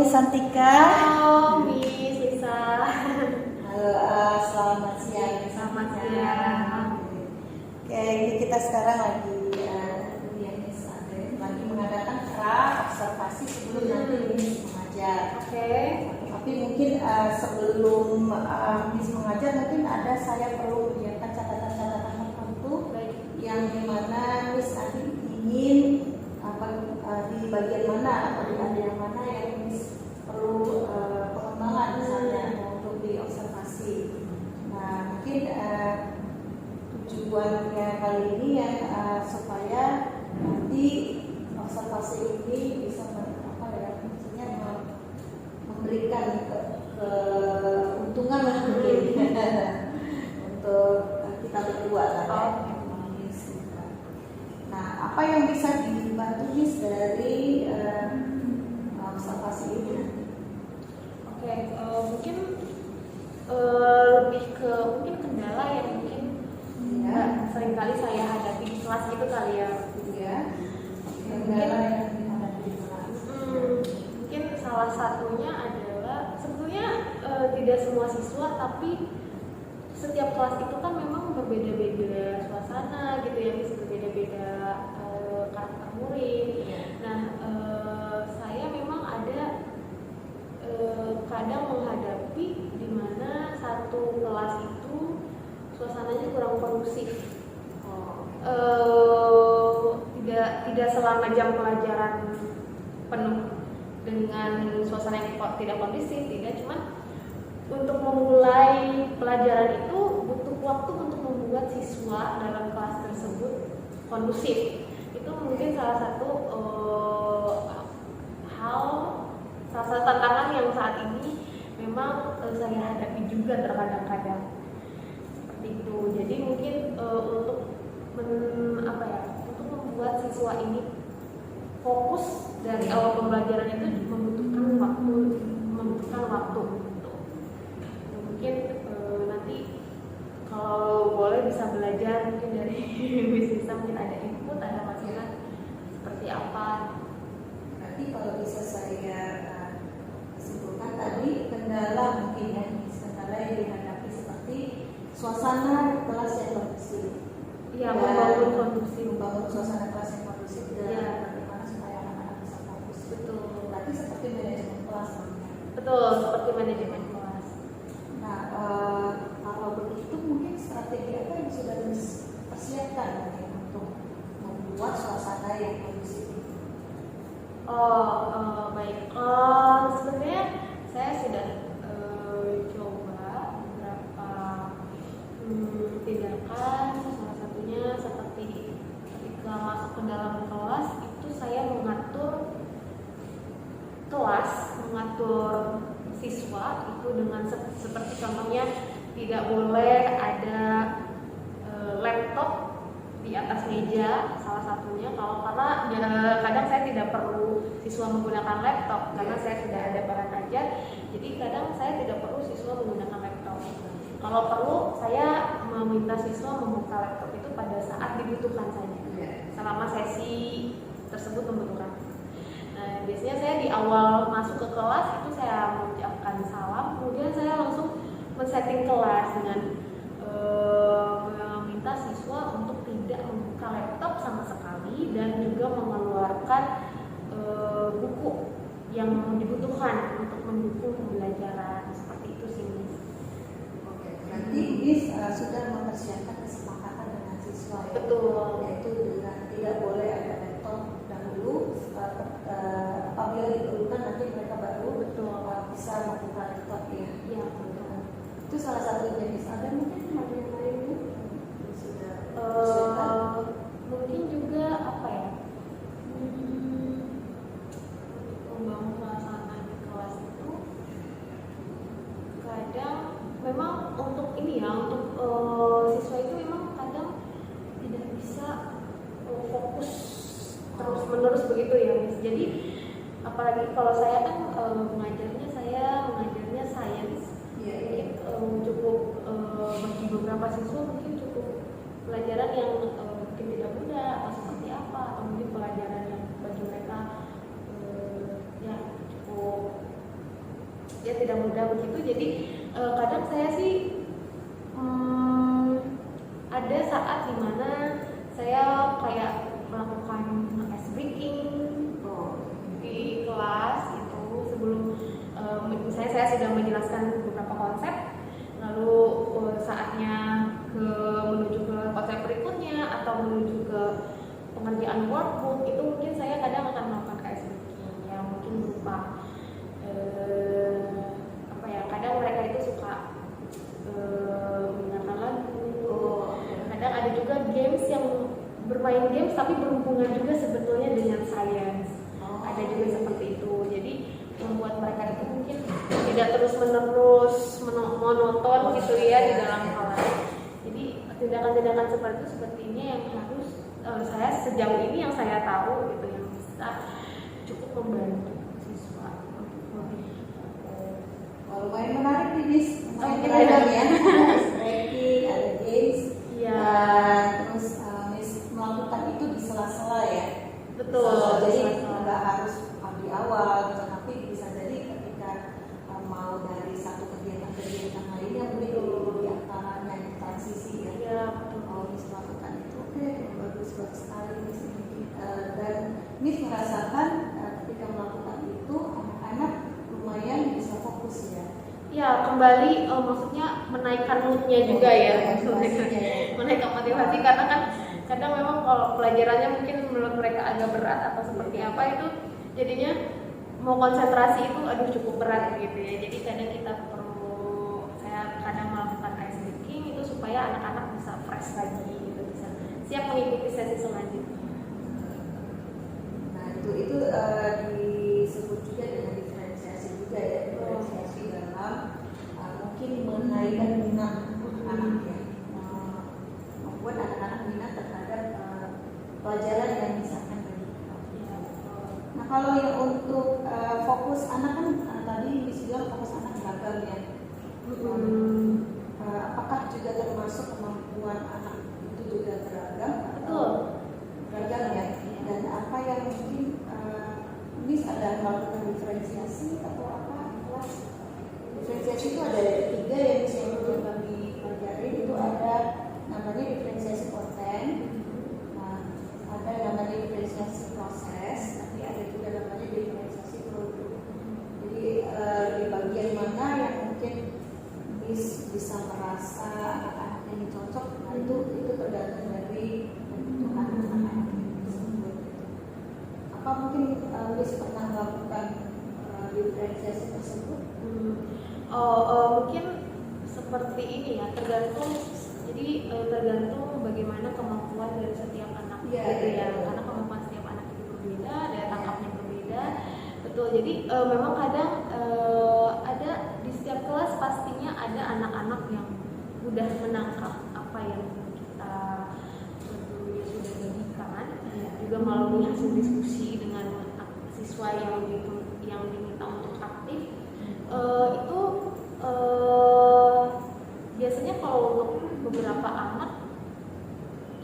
Miss Santika. Halo Miss Lisa. Halo, selamat siang. Selamat siang. Oke, ini kita sekarang lagi lagi mengadakan observasi sebelum nanti Miss mengajar. Oke. Tapi mungkin sebelum Miss mengajar mungkin saya perlu menyiapkan catatan-catatan tertentu yang dimana Miss nanti ingin di bagian mana atau di bagian mana yang Miss perlu pengembangan misalnya untuk diobservasi. Nah mungkin tujuannya kali ini yang supaya nanti observasi ini bisa memberikan keuntungan lah mungkin untuk kita berdua lah. Nah, apa yang bisa dibantu Miss dari observasi ini? Oke, mungkin lebih ke mungkin kendala yang mungkin seringkali saya hadapi di kelas gitu kali ya. Ya. Kendala yang dihadapi di kelas. Mungkin salah satunya adalah sebetulnya tidak semua siswa, tapi setiap kelas itu kan memang berbeda-beda suasana gitu ya, bisa berbeda-beda karakter murid. Nah, saya memang ada kadang menghadapi di mana satu kelas itu suasananya kurang kondusif. Tidak selama jam pelajaran penuh dengan suasana yang tidak kondusif, tidak, cuman untuk memulai pelajaran itu butuh waktu untuk membuat siswa dalam kelas tersebut kondusif. Itu mungkin salah satu salah satu tantangan yang saat ini memang saya hadapi juga terkadang-kadang seperti itu. Jadi mungkin untuk membuat siswa ini fokus dari awal pembelajaran itu membutuhkan waktu. Mungkin nanti kalau boleh bisa belajar mungkin dari Miss Lisa, mungkin ada input, ada masukan seperti apa. Nanti kalau bisa saya simpulkan tadi, kendala mungkin kendala yang dihadapi seperti suasana kelas yang kondusif. Iya, membangun suasana kelas yang kondusif dan bagaimana supaya anak-anak bisa fokus. Betul. Berarti seperti manajemen kelas namanya. Betul, seperti manajemen kelas. Nah, kalau begitu mungkin strategi apa yang sudah dipersiapkan untuk membuat suasana yang kondusif? Baik. Sebenarnya saya sudah coba beberapa tindakan. Salah satunya seperti ketika masuk ke dalam kelas itu saya mengatur siswa itu dengan seperti contohnya tidak boleh ada laptop di atas meja, salah satunya karena kadang saya tidak perlu siswa menggunakan laptop karena saya sudah ada barang ajar, jadi kadang saya tidak perlu siswa menggunakan laptop. Kalau perlu saya meminta siswa membuka laptop itu pada saat dibutuhkan saja, selama sesi tersebut membutuhkan. Nah, biasanya saya di awal masuk ke kelas itu saya mengucapkan salam, kemudian saya langsung men-setting kelas dengan meminta siswa untuk tidak membuka laptop sama sekali dan juga mengeluarkan buku yang dibutuhkan untuk mendukung pembelajaran. Seperti itu sih, Miss. Oke, berarti Miss sudah mempersiapkan kesepakatan dengan siswa. Betul. Yaitu dengan tidak boleh ada laptop dahulu. Apabila diperlukan nanti mereka baru bisa membuka laptop ya. Iya, betul. Itu salah satunya. Miss, ada mungkin yang lain sudah mungkin juga membangun suasana di kelas itu kadang memang untuk siswa itu memang kadang tidak bisa fokus terus menerus begitu ya, Miss. Jadi apalagi kalau saya kan mengajarnya sains, cukup bagi beberapa siswa mungkin cukup pelajaran yang mungkin tidak mudah atau seperti apa, atau mungkin pelajaran yang bagi mereka cukup usia tidak muda begitu. Jadi kadang saya sih ada saat dimana saya kayak melakukan ice breaking di kelas itu sebelum misalnya saya sudah menjelaskan beberapa konsep, lalu saatnya menuju ke konsep berikutnya atau menuju ke pengerjaan workbook, itu mungkin saya kadang akan melakukan ice breaking yang mungkin berupa kadang mereka itu suka mendengarkan lagu, kadang ada juga games yang bermain games tapi berhubungan juga sebetulnya dengan sains, ada juga seperti itu. Jadi membuat mereka itu mungkin tidak terus menerus monoton gitu ya di dalam kelas. Jadi tindakan-tindakan seperti ini yang harus saya sejauh ini yang saya tahu gitu yang bisa cukup membantu siswa untuk lebih. Lumayan menarik nih Miss, beragam ya. Ada stretching, ada games, terus Miss melakukan itu di sela-sela ya. Betul. Jadi nggak harus di awal, tapi bisa jadi ketika mau dari satu kegiatan lainnya mungkin di antaranya di transisi ya. Iya. Kalau Miss melakukan itu, oke, bagus sekali Miss. Dan Miss merasakan ketika melakukan itu anak-anak lumayan bisa fokus ya. Ya, kembali maksudnya menaikkan moodnya juga ya, menaikkan motivasi karena kan kadang memang kalau pelajarannya mungkin menurut mereka agak berat atau seperti apa itu jadinya mau konsentrasi itu cukup berat gitu ya. Jadi kadang saya kadang melakukan ice breaking itu supaya anak-anak bisa fresh lagi gitu, bisa siap mengikuti sesi selanjutnya. Nah itu disebut juga dengan diferensiasi juga ya, diferensiasi dalam mungkin menaikkan minat anak ya, membuat anak-anak minat terhadap pelajaran yang misalkan bagi. Nah kalau yang untuk fokus anak kan tadi Miss bilang fokus anak beragam ya. Apakah juga termasuk kemampuan anak itu juga beragam? Betul. Beragam ya. Dan apa yang mungkin Miss ada melakukan diferensiasi atau apa kelas? Diferensiasi itu ada 3 yang Miss yang kami pelajari, itu ada namanya diferensiasi konten, ada namanya diferensiasi proses, nanti ada juga namanya diferensiasi produk. Jadi di bagian mana yang mungkin Miss bisa merasa anak-anak ini cocok, nah itu tergantung dari kebutuhan anak-anak tersebut. Apa mungkin Miss pernah melakukan diferensiasi tersebut? Mungkin seperti ini ya, tergantung. Jadi tergantung bagaimana kemampuan dari setiap anak gitu ya. Karena kemampuan setiap anak itu berbeda, daya tangkapnya berbeda. Betul. Jadi memang kadang ada di setiap kelas pastinya ada anak-anak yang mudah menangkap apa yang kita tentunya sudah bagikan, juga melalui hasil diskusi dengan siswa yang diminta untuk aktif. Itu biasanya kalau untuk beberapa anak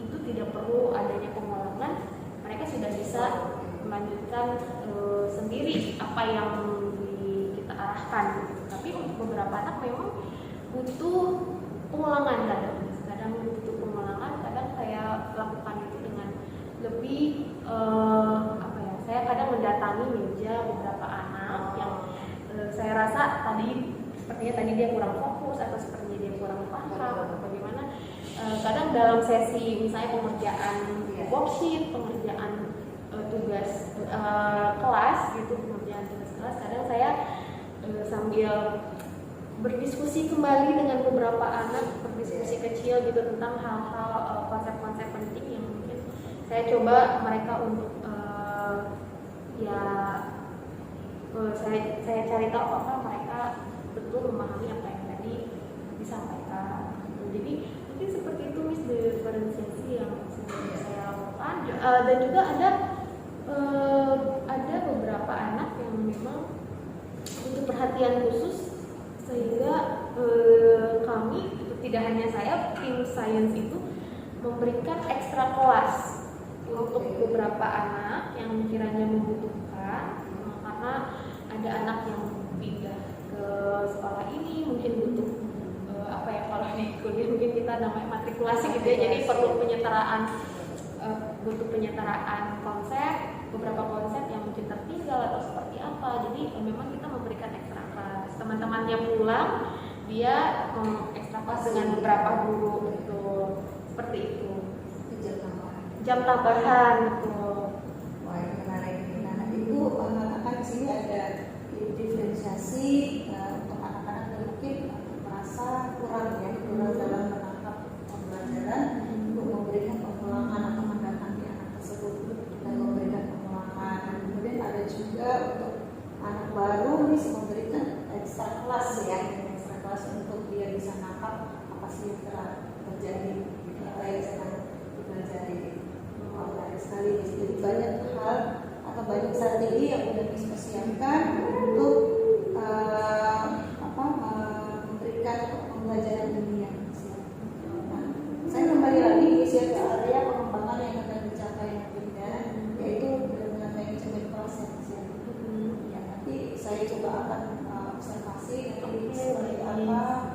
itu tidak perlu adanya pengulangan, mereka sudah bisa melanjutkan sendiri apa yang kita arahkan. Tapi untuk beberapa anak memang butuh pengulangan, kadang butuh pengulangan. Kadang saya lakukan itu dengan lebih saya kadang mendatangi meja beberapa anak yang saya rasa sepertinya tadi dia kurang fokus atau sepertinya dia kurang paham atau bagaimana. Kadang dalam sesi misalnya pengerjaan worksheet, pengerjaan tugas kelas gitu, pengerjaan tugas kelas, kadang saya sambil berdiskusi kembali dengan beberapa anak, berdiskusi kecil gitu tentang hal-hal konsep-konsep penting yang mungkin saya coba mereka untuk saya cari tahu apakah mereka betul memahami apa yang tadi disampaikan. Jadi mungkin seperti itu Miss, diferensiasi yang saya lakukan. Dan juga ada beberapa anak yang memang butuh perhatian khusus, sehingga kami itu tidak hanya saya, tim sains itu memberikan ekstra kelas untuk beberapa anak yang kiranya membutuhkan, karena ada anak yang pindah ke sekolah ini mungkin butuh apa ya, kalau di kuliah mungkin kita namanya matrikulasi gitu ya, jadi perlu penyetaraan, butuh penyetaraan konsep, beberapa konsep yang mungkin tertinggal atau seperti apa. Jadi memang kita memberikan ekstra kelas. Teman-temannya pulang, dia ekstra kelas dengan beberapa guru gitu, seperti itu. Jam tambahan gitu. Wah, ini menarik. Nah, Ibu mengatakan di sini ada diferensiasi untuk anak-anak yang mungkin merasa kurang dalam menangkap pembelajaran, untuk memberikan pengulangan atau mendatangi anak tersebut dan memberikan pengulangan. Kemudian ada juga untuk anak baru ini memberikan ekstra kelas ekstra kelas untuk dia bisa nangkap apa sih yang telah terjadi, apa yang sedang dipelajari. Banyak sekali, jadi banyak hal atau banyak strategi yang sudah dipersiapkan untuk memberikan pembelajaran dunia. Nah, saya kembali lagi di area pengembangan yang akan dicapai nantinya, yaitu dengan manajemen kelas ya. Nanti saya coba akan observasi nanti seperti apa.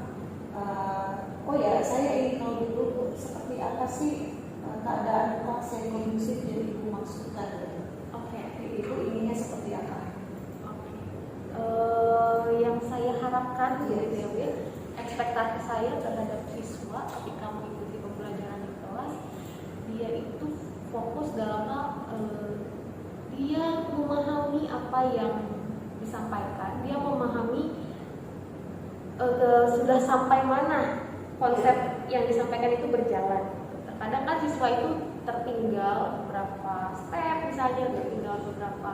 Saya ingin tahu dulu seperti apa sih keadaan kelas yang kondusif yang Ibu maksudkan. Oke. Ibu inginnya seperti apa? Yang saya harapkan gitu ya, ekspektasi saya terhadap siswa ketika mengikuti pembelajaran di kelas, dia itu fokus dalam hal dia memahami apa yang disampaikan, dia memahami sudah sampai mana konsep yang disampaikan itu berjalan. Kadang kan siswa itu tertinggal beberapa step, misalnya tertinggal beberapa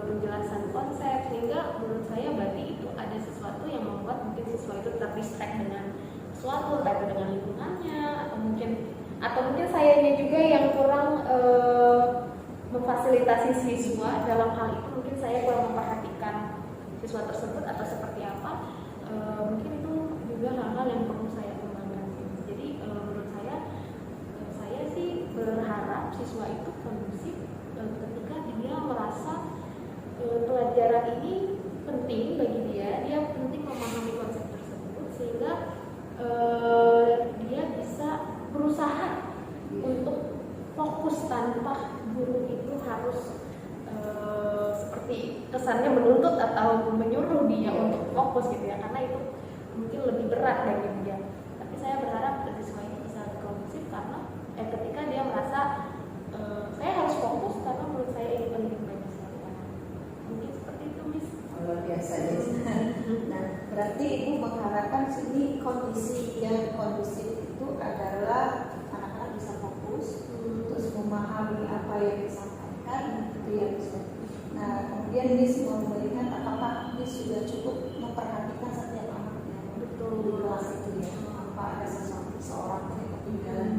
penjelasan konsep, sehingga menurut saya berarti itu ada sesuatu yang membuat mungkin siswa itu terdistract dengan sesuatu, entah itu dengan lingkungannya, atau mungkin sayanya juga yang kurang memfasilitasi siswa dalam hal itu, mungkin saya kurang memperhatikan siswa tersebut atau seperti apa. Mungkin itu juga hal-hal yang perlu saya kembangkan. Jadi menurut saya sih berharap siswa itu kondusif ketika dia merasa pelajaran ini penting bagi dia penting memahami konsep tersebut, sehingga dia bisa berusaha untuk fokus tanpa guru itu harus seperti kesannya menuntut atau menyuruh dia untuk fokus gitu ya, karena itu mungkin lebih berat bagi dia. Tapi saya berharap siswa ini bisa kondusif karena ketika dia merasa saya harus fokus karena menurut saya ini penting bagi saya. Mungkin seperti itu, Miss. Luar biasa ya. Nah, berarti Ibu mengharapkan sini kondisi yang kondusif itu adalah anak-anak bisa fokus, terus memahami apa yang disampaikan, itu yang bisa. Nah, kemudian Miss mau melihat apakah Miss sudah cukup memperhatikan setiap anak yang betul di kelas itu ya, apa ada seseorang yang ketinggalan.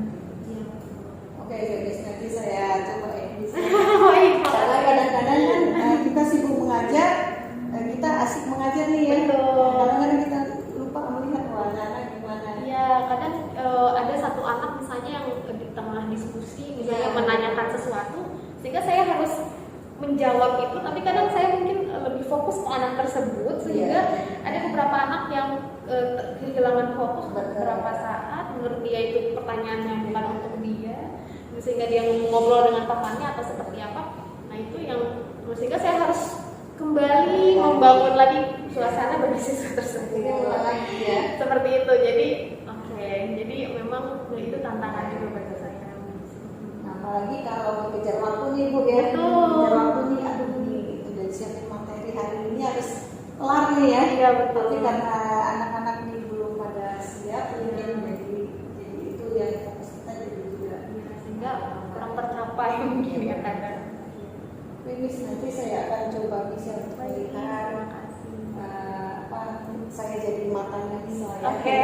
Oke, Miss, nanti saya coba Miss. Karena kadang-kadang kan kita sibuk mengajar, kita asik mengajar nih ya. Kadang-kadang kita lupa melihat warna gimana. Iya, kadang ada satu anak misalnya yang di tengah diskusi, misalnya menanyakan sesuatu, sehingga saya harus menjawab itu, tapi kadang saya mungkin lebih fokus ke anak tersebut, sehingga ada beberapa anak yang kehilangan fokus beberapa saat, menurut dia itu pertanyaannya bukan untuk dia, sehingga dia ngobrol dengan temannya atau seperti apa. Nah itu yang sehingga saya harus kembali membangun lagi suasana bagi siswa tersebut. Seperti itu. Jadi jadi memang itu tantangan juga bagi saya. Apalagi kalau mengejar waktu nih Bu ya, mengejar waktu nih, aduh nih udah siapin materi hari ini harus kelar nih ya. Iya betul. Tapi karena anak-anak nih belum pada siap, jadi itu yang fokus kita jadi juga. Sehingga kurang tercapai mungkin ya kadang. Miss, nanti saya akan coba bisa melihat saya jadi matanya misalnya. Oke.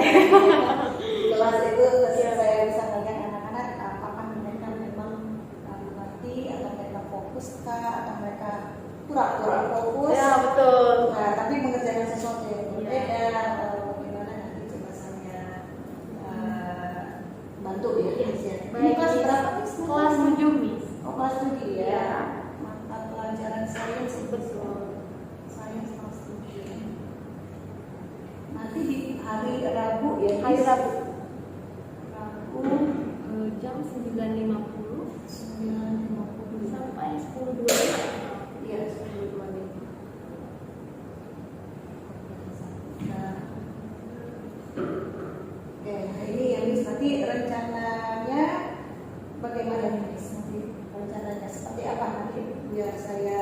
Kelas itu saya bisa melihat anak-anak apakah mereka memang mengerti atau mereka fokus atau mereka pura-pura fokus. Ya betul. Nah, tapi mengerjakan sesuatu yang berbeda atau bagaimana nanti coba saya bantu ya. Baik. Kelas berapa Miss? Kelas 7 Miss. Oh, kelas 7 ya. Mata pelajaran sains betul. Sains kelas 7. hari Rabu ya. Hari Rabu. Jam 9.50 sampai 10.25. Iya, 10.25. Nah, oke, nah ini ya Miss, nanti rencananya bagaimana nih Miss? Nanti rencananya seperti apa nanti biar saya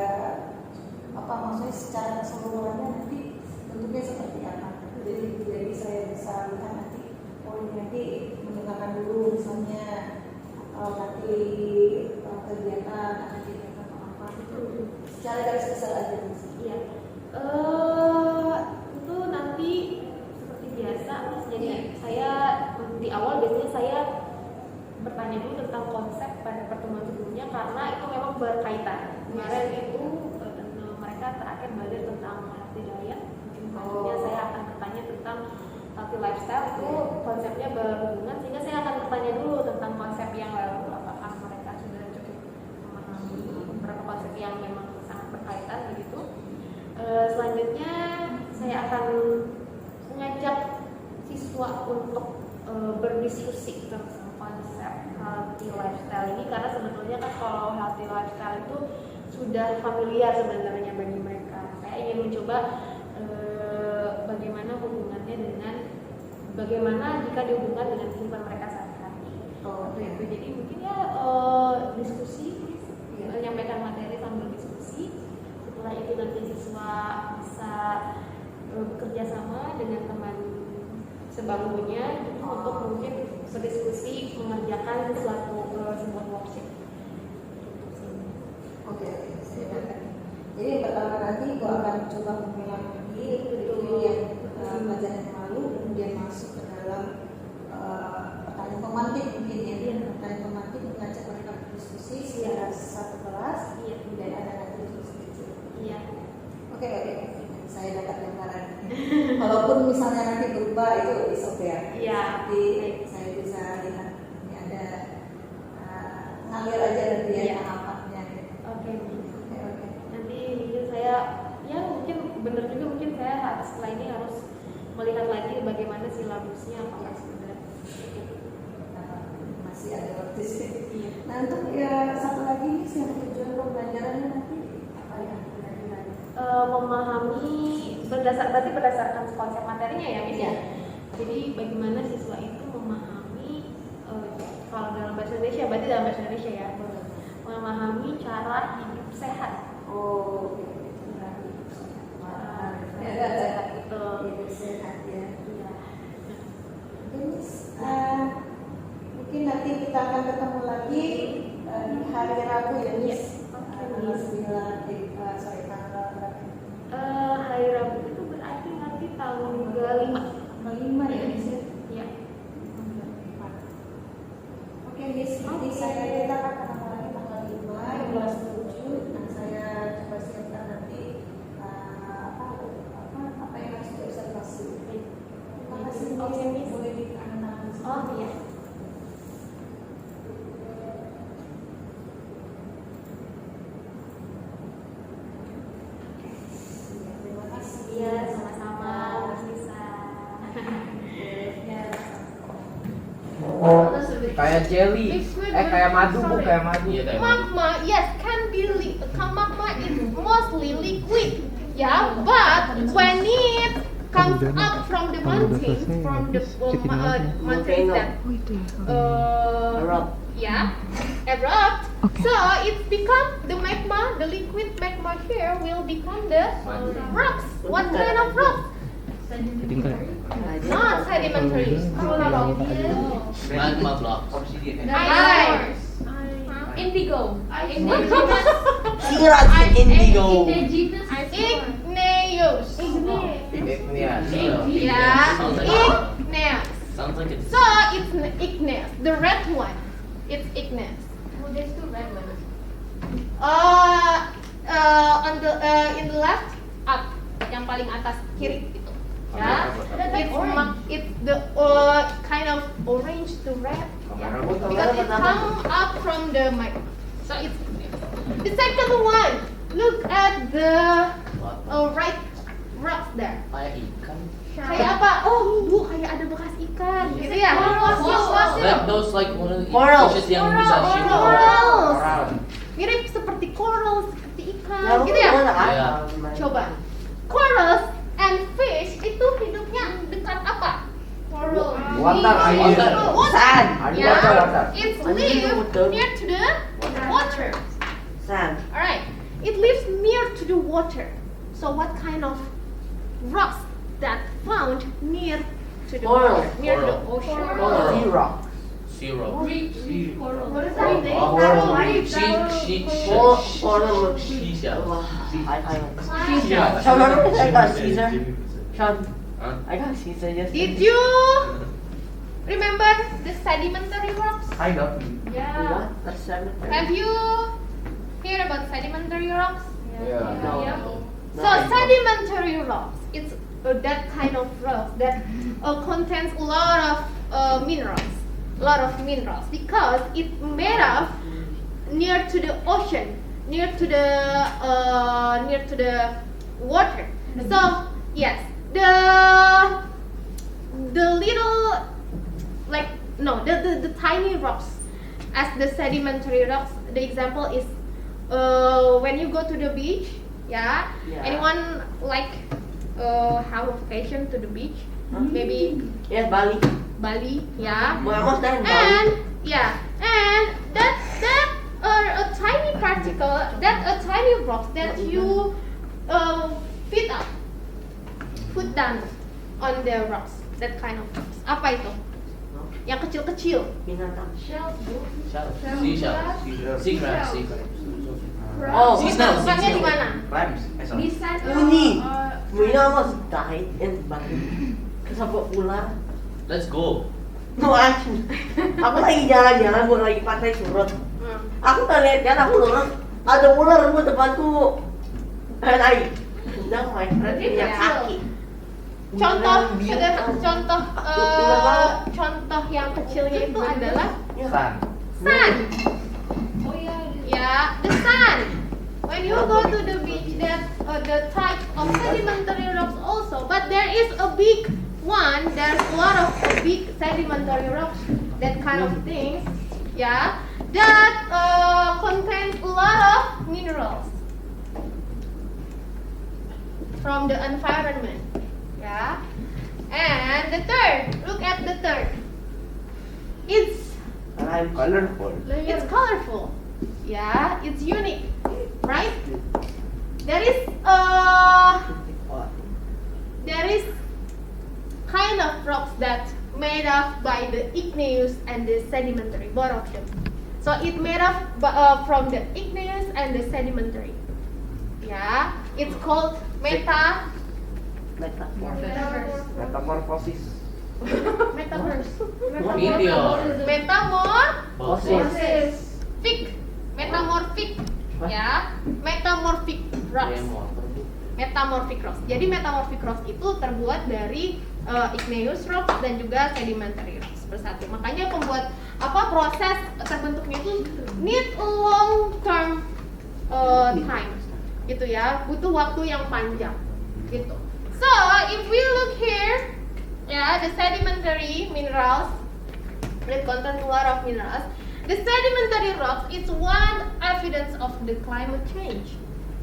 maksudnya secara keseluruhannya nanti bentuknya seperti apa? Jadi saya bisa lihat nanti nanti mendengarkan dulu misalnya nanti kegiatan apa itu secara garis besar aja Miss. Iya. Itu nanti seperti biasa Mas. Jadi saya di awal biasanya saya bertanya dulu tentang konsep pada pertemuan sebelumnya karena itu memang berkaitan. Kemarin itu mereka terakhir belajar tentang healthy diet. Mungkin selanjutnya saya akan bertanya tentang healthy lifestyle, itu konsepnya berhubungan, sehingga saya akan bertanya dulu tentang konsep yang lalu, apakah mereka sudah cukup memahami beberapa konsep yang memang sangat berkaitan begitu. Selanjutnya saya akan mengajak siswa untuk berdiskusi tentang konsep healthy lifestyle ini, karena sebetulnya kan kalau healthy lifestyle itu sudah familiar sebenarnya bagi mereka. Saya ingin mencoba bagaimana hubungannya dengan bagaimana jika dihubungkan dengan kehidupan mereka sehari-hari. Gitu. Jadi mungkin ya diskusi, menyampaikan materi sambil diskusi. Setelah itu nanti siswa bisa bekerja sama dengan teman sebangkunya untuk mungkin berdiskusi mengerjakan sebuah worksheet. Oke, saya dapat. Jadi yang pertama nanti gua akan coba mengulang lagi video yang pelajaran yang lalu, kemudian masuk ke dalam pertanyaan pemantik mungkin ya. Pertanyaan pemantik mengajak mereka berdiskusi secara satu kelas, dan ada nanti diskusi. Iya. Oke, saya dapat gambaran. Walaupun misalnya nanti berubah itu is okay ya. Iya. Tapi saya bisa lihat ini ada ngalir aja nanti ya tahapannya. Oke. Nanti mungkin saya ya mungkin benar juga, mungkin saya setelah ini harus melihat lagi bagaimana silabusnya, apakah sudah masih ada waktu sih. Nah untuk ya satu lagi nih yang tujuan pembelajarannya nanti apa ya? Memahami berarti berdasarkan konsep materinya ya Miss ya. Jadi bagaimana siswa itu memahami kalau dalam bahasa Indonesia, berarti dalam bahasa Indonesia ya, memahami cara hidup sehat. Oh, sehat itu. Hidup sehat ya. Iya. Mungkin nanti kita akan ketemu lagi di hari Rabu ya Miss. Tanggal 9 hari Rabu itu berarti nanti tanggal 5 ya Miss. Iya. Oke Miss, nanti kita akan ketemu lagi tanggal 5 kelas 7. Nah saya coba siapkan nanti apa yang harus diobservasi. Terima kasih Miss. Boleh ditangan-tangan. Oh iya. Terima kasih. Iya, sama-sama Mas Lisa. Kayak jelly, kayak madu, bu, kayak madu. Magma, yes, can be magma is mostly liquid, yeah, but when it comes up from the mountain, from the mountains that erupt, so it become the magma, the liquid magma here will become the rocks. What kind of rocks? Not sedimentary. Magma blocks. Iron. Indigo. Sirat indigo. Igneous. Yeah. Yeah. Igneous. Sounds like it's So it's igneous. The red one. It's igneous. Oh, there's two red ones. On the in the left up, yang paling atas kiri itu. Ya. It's the kind of orange to red. Yeah. Because it comes up from the magma. So it's the second one. Look at the right rocks there. kayak ikan. Kayak apa? Oh, bukan. ada bekas ikan, gitu ya. Fosil. Like those like one of the Coral. fishes yang bisa shift. Coral. Mirip seperti coral, seperti ikan, gitu ya. Iya. Coba. Corals and fish itu hidupnya dekat apa? Coral. Water, air. Sand. Ya. Water. It Water. lives near to the water. Sand. Alright. It lives near to the water. So what kind of rocks that found near to the Coral. water, near the Coral. ocean? Sea rock. Zero. What is Oh, that? oh, Coral oh, reef. Coral. Seashell. Wah, I Seashell. Sean, I got Caesar. Sean, Huh? I got Caesar yesterday. Did you remember the sedimentary rocks? Kind of. Yeah. What? That's cemetery. Have you heard about sedimentary rocks? Yeah. No. Yeah. So sedimentary rocks, it's that kind of rock that contains a lot of minerals, because it made of near to the ocean, near to the water. So yes, the little like no the tiny rocks as the sedimentary rocks. The example is when you go to the beach. Yeah. Yeah. Anyone like have a vacation to the beach? Huh? Maybe Yes, Bali. Bali. Yeah. Well, almost there in Bali. And yeah, and that a tiny particle, that a tiny rock that you put down on the rocks, that kind of rocks. Apa itu? Yang kecil-kecil. Binatang. Shells, bro. Seashell. Sea crab. Sea crab. Oh, Sea snail. Tempatnya di mana? Crabs. Di sana. Uni. We almost died in Bali. Kesabot ular. Let's go. No, actually. Aku lagi jalan-jalan, bukan lagi pantai surut. Aku tak lihat kan, aku nonton ada ular di depanku. Air. Sedang my friend punya kaki. Contoh Biar- contoh yang kecilnya itu adalah Sun. sun. Oh yeah. Yeah, the sun. When you go to the beach, there's the type of sedimentary rocks also, but there is a big one. There's a lot of big sedimentary rocks, that kind of things. Yeah, that contains a lot of minerals from the environment. Yeah, and the third. Look at the third. It's Colorful. It's colorful. Yeah, it's unique, right? There is kind of rocks that made up by the igneous and the sedimentary, both of them. So it made up from the igneous and the sedimentary. Yeah, it's called Metamorphosis. metaverse. Meteor. Metamorphic, ya, metamorphic rocks. Metamorphic rocks. Jadi metamorphic rocks itu terbuat dari igneous rocks dan juga sedimentary rocks bersatu. Makanya pembuat proses terbentuknya itu need a long term time, gitu ya, butuh waktu yang panjang, gitu. So if we look here, ya, the sedimentary minerals, it contains a lot of minerals. The sedimentary rocks is one evidence of the climate change.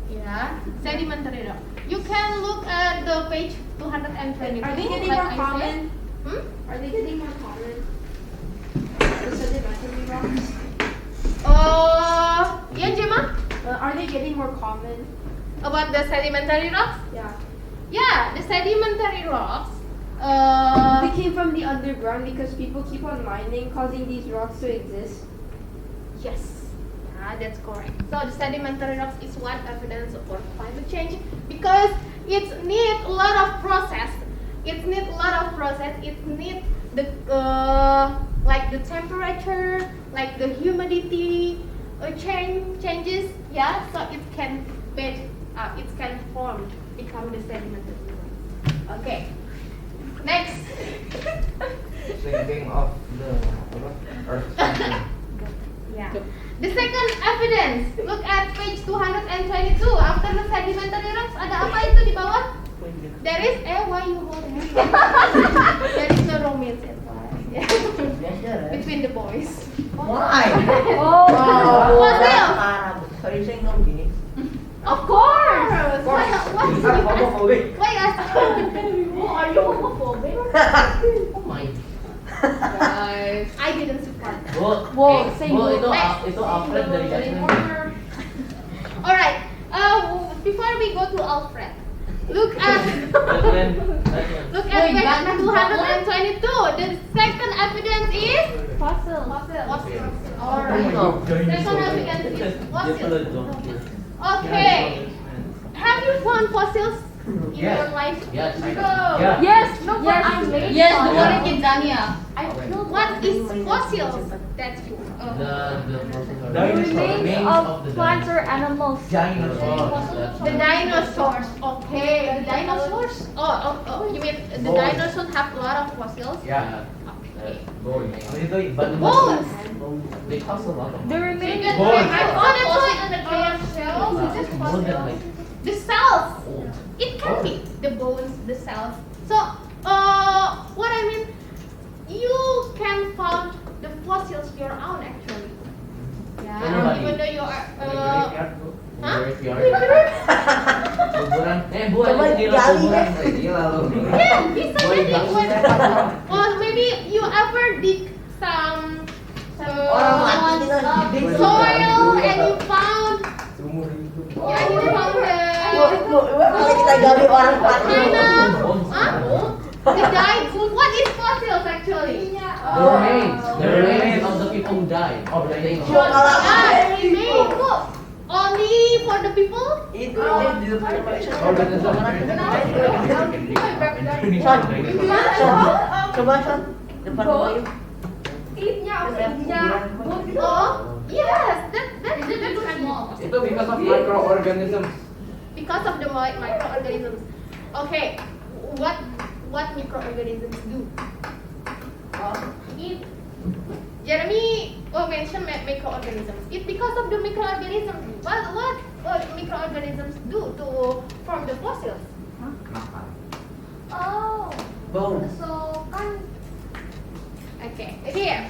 Yeah, sedimentary rock. You can look at the page 222. Are they getting like more I common? said. Are they getting more common? The sedimentary rocks. Yeah, Gemma? Are they getting more common? About the sedimentary rocks? Yeah. Yeah, the sedimentary rocks. They came from the underground because people keep on mining, causing these rocks to exist. Yes, yeah, that's correct. So the sedimentary rocks is one evidence for climate change because it needs a lot of process. It needs the like the temperature, like the humidity changes. Yeah, so it can form, become the sedimentary rocks. Okay. Next. Thinking of the earth. Yeah. The second evidence. Look at page 222. After the sedimentary rocks, ada apa itu di bawah? There is why you hold it? There is a Bu, itu Alfred dari Jasmine. Alright. Before we go to Alfred, look at look at page 222. The second evidence is Fossil. Alright. Second evidence is fossils. Okay. Have you found fossils in your life? Yes, I Go. Yeah. Yes, no, but I made Yes, the fossil. one in Tanzania. What is fossils? That's The remains of plants or animals. the dinosaurs. Okay, the dinosaurs. Oh, you mean the dinosaurs have a lot of fossils? Yeah. Bones. They cost a lot of The money. remains. Oh, that's why on the shells. Is it More than like the cells? old. It can be the bones, the cells. So, what I mean, you can find the fossils your own actually. Yeah, Everybody. even though you are. Hah? Kuburan. Bu, Coba ini gila gali, kuburan. ya. Gila lu. Yeah, bisa Boy, jadi. bagus. Or maybe you ever dig some Orang mati kita hidup. soil and you found Umur hidup. and you found Bu, kalau kita gali orang mati. kind of the died. What is fossils actually? The remains of the people who died. Of the Bu, kalau Remain. Look, only for the people. itu di depan manusia. Coba Son, depan rumah yuk. Oh, yes, that's small. Itu because of microorganisms. Because of the microorganisms. Okay, what microorganisms do? It Jeremy mentioned microorganisms. It because of the microorganisms. What microorganisms do to form the fossils? Oh, Bone. so okay, here.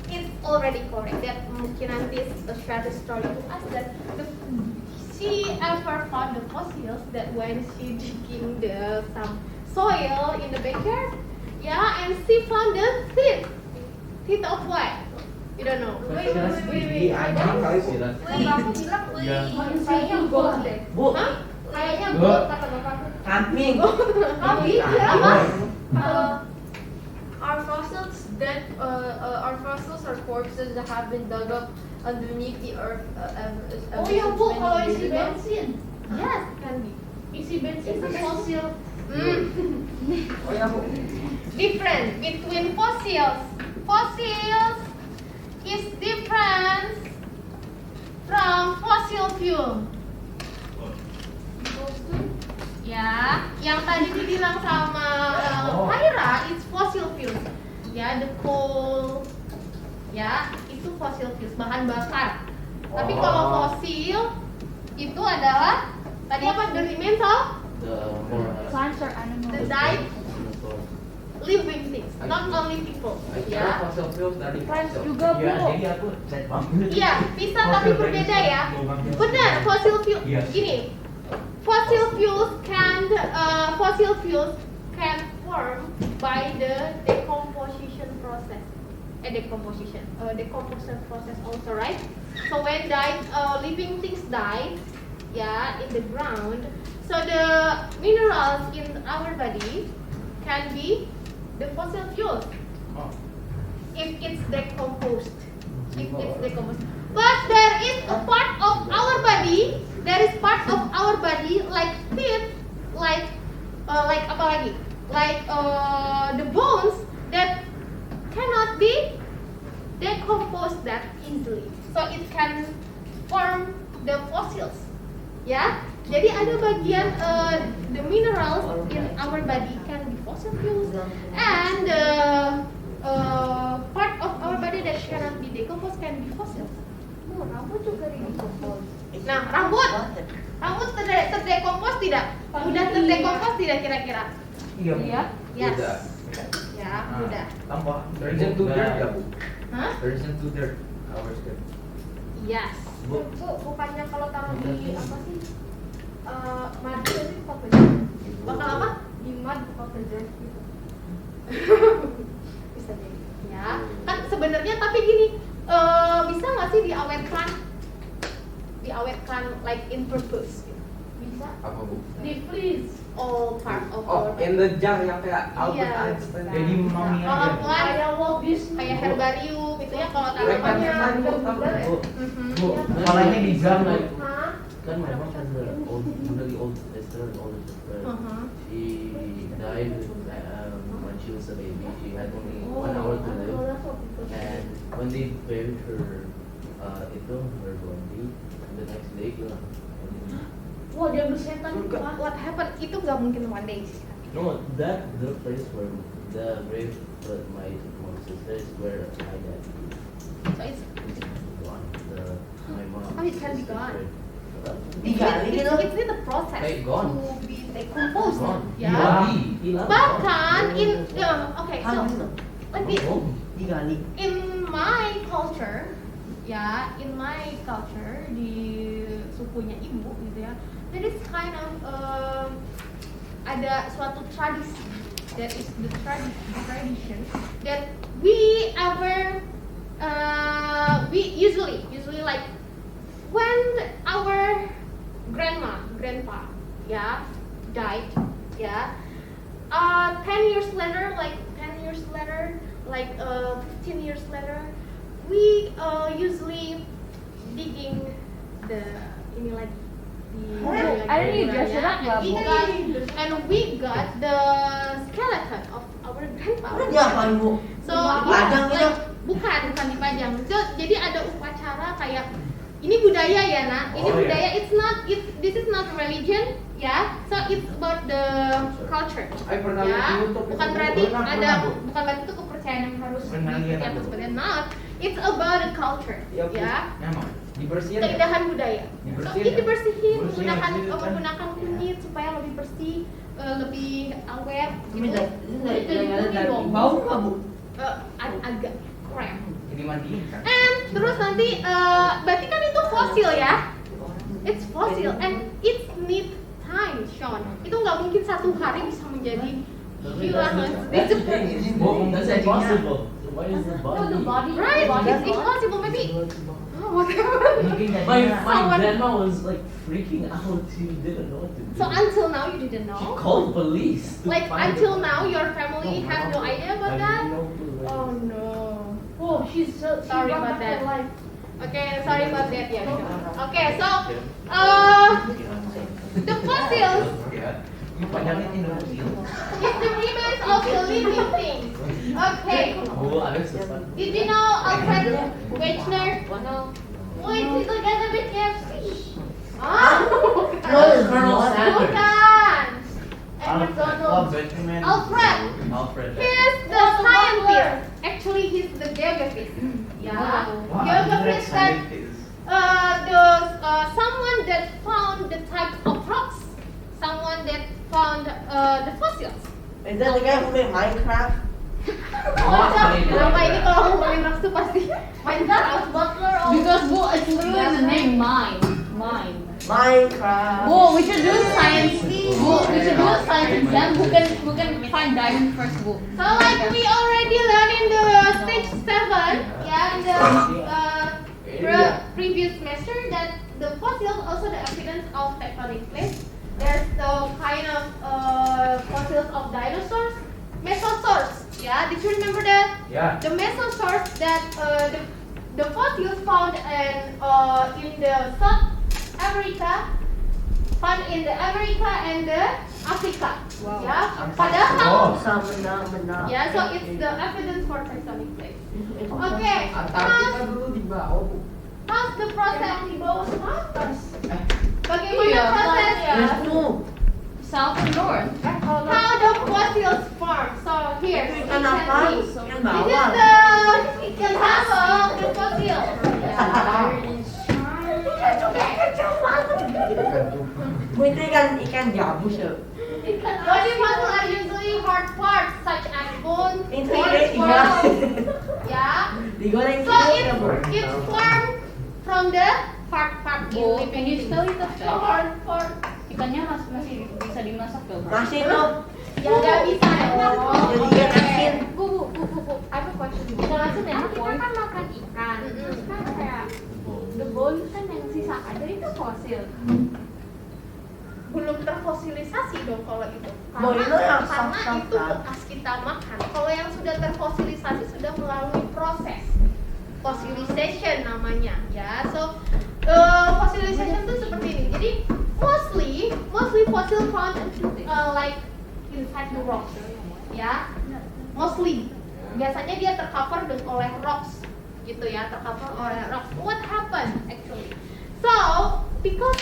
It's already correct that mungkin nanti share the story to us that she ever found the fossils that when she digging some soil in the backyard, yeah, and she found the teeth of what? You don't know. Di anjing kali sih. Kayaknya goat deh. Bu, Hah? Kayaknya Goat. goat kata bapakku. kambing. Kambing ya? Our fossils are corpses that have been dug up underneath the earth. Oh ya bu, since kalau many isi years ago. bensin, yes kan bi. Isi bensin itu fosil. Oh ya, Bu. Different between fossils. Fossils is different from fossil fuel. Ya, yang tadi dibilang sama Haira, it's fossil fuel. Ya, the coal. Ya, itu fossil fuel, bahan bakar. Tapi kalau fosil itu adalah tadi apa? The remains of Plants or the animals. died living things, not only people. Ya. Fossil fuels dari Plants fossil. juga, Bu. Jadi aku cek banget. Iya, bisa tapi berbeda ya. Benar, fossil fuel. Yes. Gini, fossil fuels can form by the decomposition process. Decomposition process also, right? So when living things die, yeah, in the ground, so the minerals in our body can be the fossil fuels if it's decomposed. But there is a part of our body, like teeth, like apa lagi? Like the bones that cannot be decomposed that easily. So it can form the fossils. Ya, jadi ada bagian the minerals in our body can be fossil fuels, and part of our body that cannot be decomposed can be fossils. Rambut juga decompose. Nah, rambut terdekompos tidak? Udah terdekompos tidak kira-kira? Iya. Yes. Udah. Ya, udah. Tambah. Turns into dirt ya, Bu? Hah? Turns into dirt. Our dirt. Yes. Bu. Bukannya kalau taruh di apa sih? Madu itu kok kerja? Bakal apa? Di mud kok kerja gitu. Bisa jadi. Ya, kan sebenarnya tapi bukan like in purpose. Bisa? Apa bu? Please. All part of Oh, our in the jar yang kayak Albert Iya. Einstein. Jadi mami kalau aja. bukan Kayak Walt Disney. kayak herbarium itu ya kalau Kayak tanamannya. kan bu, tahu kan, bu? Bu, kepalanya di jam like. Hah? Kan my mom has an old, really old sister, an older sister. She died when she was a baby. She had only 1 hour to live. And when they buried her, her body, the next day hilang. Wah, dia bersetan. What happened? Itu nggak mungkin one day sih. No, the place where the grave for my sister is where my dad is. So it's Gone. My mom. Oh, it can be gone. Digali gitu. It's in the process Hey, gone. to be decomposed. Gone. Ya. Hilang. Bahkan in okay, so Ano? let me Digali. in my culture, ya, in my culture di sukunya ibu gitu ya, there is kind of ada suatu tradisi, that is the tradition that we usually like when our grandpa died, 10 years later, like 15 years later, we usually digging the ini lagi I didn't dress it up, and we got the skeleton of our grandpa. Udah diapain bu? So Dipajang gitu? bukan dipajang. So, jadi ada upacara kayak ini budaya ya nak. Ini Oh, budaya. This is not religion ya. So it's about the culture. Ay, pernah Ya, lihat di YouTube bukan itu. berarti Pernah, Bu. bukan berarti itu kepercayaan yang harus Pernah diikuti lihat atau aku. seperti itu. Not. It's about the culture. Iya, Bu. Ya. Nyaman. Dibersihin. ya? Keindahan budaya. So Dibersihin ini ya? dibersihin, Bersihin, menggunakan kunyit supaya lebih bersih, lebih aware. Ini Gitu. dari bau nggak bu? Agak krem. Jadi mandiin kan. And terus nanti berarti kan itu fosil ya? It's fossil and it need time, Sean. Itu nggak mungkin satu hari bisa menjadi hilang. Bu, That's impossible. So why is the body? Right? It's impossible. Maybe. Oh, whatever. Mungkin My jadinya grandma was like freaking out. She didn't know what to do. So until now you didn't She know? called police. to Like find until her. now your family have no idea about I that? have no clue. Oh no. Oh, she Sorry brought about back that. her life. Okay, sorry about that ya. Okay, so the fossils Ya. panjangin Indonesia. is the remains of the living things. Okay. Bu, ada sesuatu. Did you know Alfred Wegener? No. Wait, he's together with KFC. Ah, No, it's Colonel Sanders. bukan. And Oh, McDonald's. Batman. Alfred. Alfred. He's the scientist. Actually, he's the geographist. Yeah. Geographist that someone that found the type of rocks. Someone that found the fossils. Is that the guy who made Minecraft? Kenapa ini kalau ngomongin rocks tuh pasti Minecraft Butler. Because Bo, it's literally the name mine. Minecraft. Bo, we should do science. Bo, we should do a science exam. Who can find diamond first, Bo? So like we already learned in the stage 7, in the previous semester that the fossils also the evidence of tectonic plates. There's the kind of fossils of dinosaurs, mesosaurs. Yeah, did you remember that? Ya. The mesosaurs that the fossils found in the South America, found in the America and the Africa. Wow. Yeah, padahal. Bisa benar-benar. Yeah, so it's the evidence for tectonic plates. Okay, Antartika dulu di bawah, Bu. how's the process di bawah atas? Bagaimana Iya, prosesnya? There's two. South and north. How the fossils form? So here, you can Kenapa? see. Yang This is bawah. the ikan of the fossil. Bu itu ikan gabus ya. Body muscle are usually hard parts such as bone, Itu bones, ikan bones. Yeah. digoreng So it formed from the hard part in Bo, living can you things. spell it? The hard part. Ikannya masih bisa dimasak gak? Bo? Masih tuh. Ya nggak bisa ya. Jadi ikan asin. Bu, I have a question. Ikan asin ya, kita kan makan ikan. Terus kan kayak the bone kan yang sisa ada itu fosil. fosil. Belum terfosilisasi dong kalau itu. Mau itu yang Karena soft-soft itu kan? bekas kita makan. Kalau yang sudah terfosilisasi sudah melalui proses fossilization namanya, ya. So fossilization itu seperti ini. Jadi mostly fossil found like inside the rocks, ya. Mostly biasanya dia tercover oleh rocks, gitu ya, tercover oleh rocks. What happened actually? So because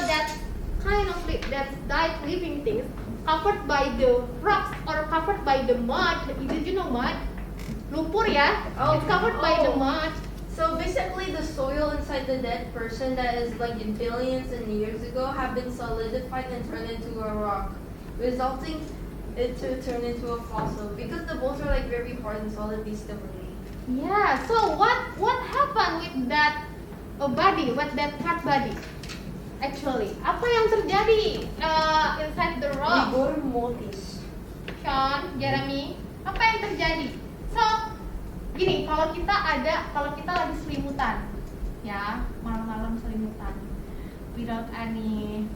that kind of that died living things covered by the rocks or covered by the mud. Did you know mud? Lumpur ya. It's covered by the mud. So basically, the soil inside the dead person that is like in billions and years ago have been solidified and turned into a rock, resulting it to turn into a fossil because the bones are like very hard and solid stability. Yeah. So what happened with that body, with that hard body? Actually, apa yang terjadi inside the rock? Rigor mortis. Sean, Jeremy, apa yang terjadi? So, gini, kalau kita lagi selimutan, ya, malam-malam selimutan, without any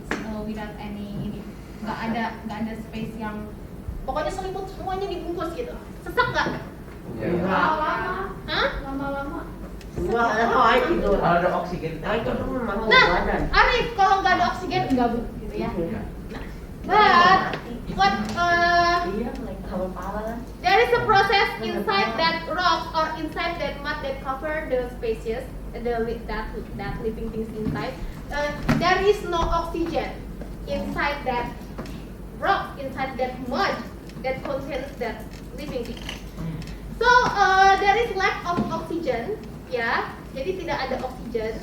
ini, nggak ada space yang, pokoknya selimut semuanya dibungkus gitu, sesak nggak? Lama-lama. Hah? Lama-lama. Wah, ada air itu. Kalau ada oksigen Air itu masuk Nah, badan. Arif, kalau nggak ada oksigen gabut gitu ya. But Iya, kalau parah. there is a process inside that rock or inside that mud that cover the spaces, that living things inside. There is no oxygen inside that rock, inside that mud that contains that living thing. So there is lack of oxygen, ya. Jadi tidak ada oksigen.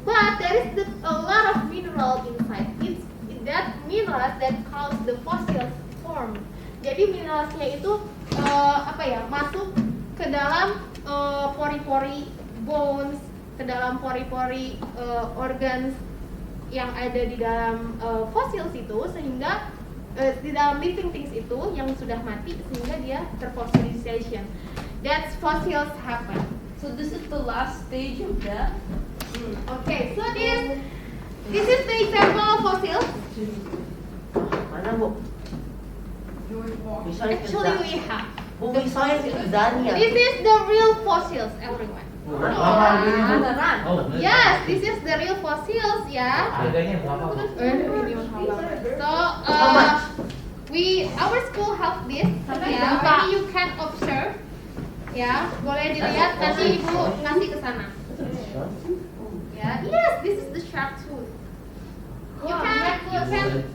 But there is a lot of mineral inside. It's that minerals that cause the fossils form. Jadi mineralsnya itu masuk ke dalam pori-pori bones, ke dalam pori-pori organs yang ada di dalam fossils itu, sehingga di dalam living things itu yang sudah mati sehingga dia terfossilization. That's fossils happen. So this is the last stage of death. Okay, so this is the example of fossils. Mana bu? Misalnya Actually we have. Bu, misalnya Dania. This is the real fossils, everyone. Yes, this is the real fossils, ya. Harganya berapa? So our school have this, ya. Maybe you can observe, ya. Boleh dilihat, nanti ibu ngasih ke sana. Ya, yes, this is the shark tooth. You can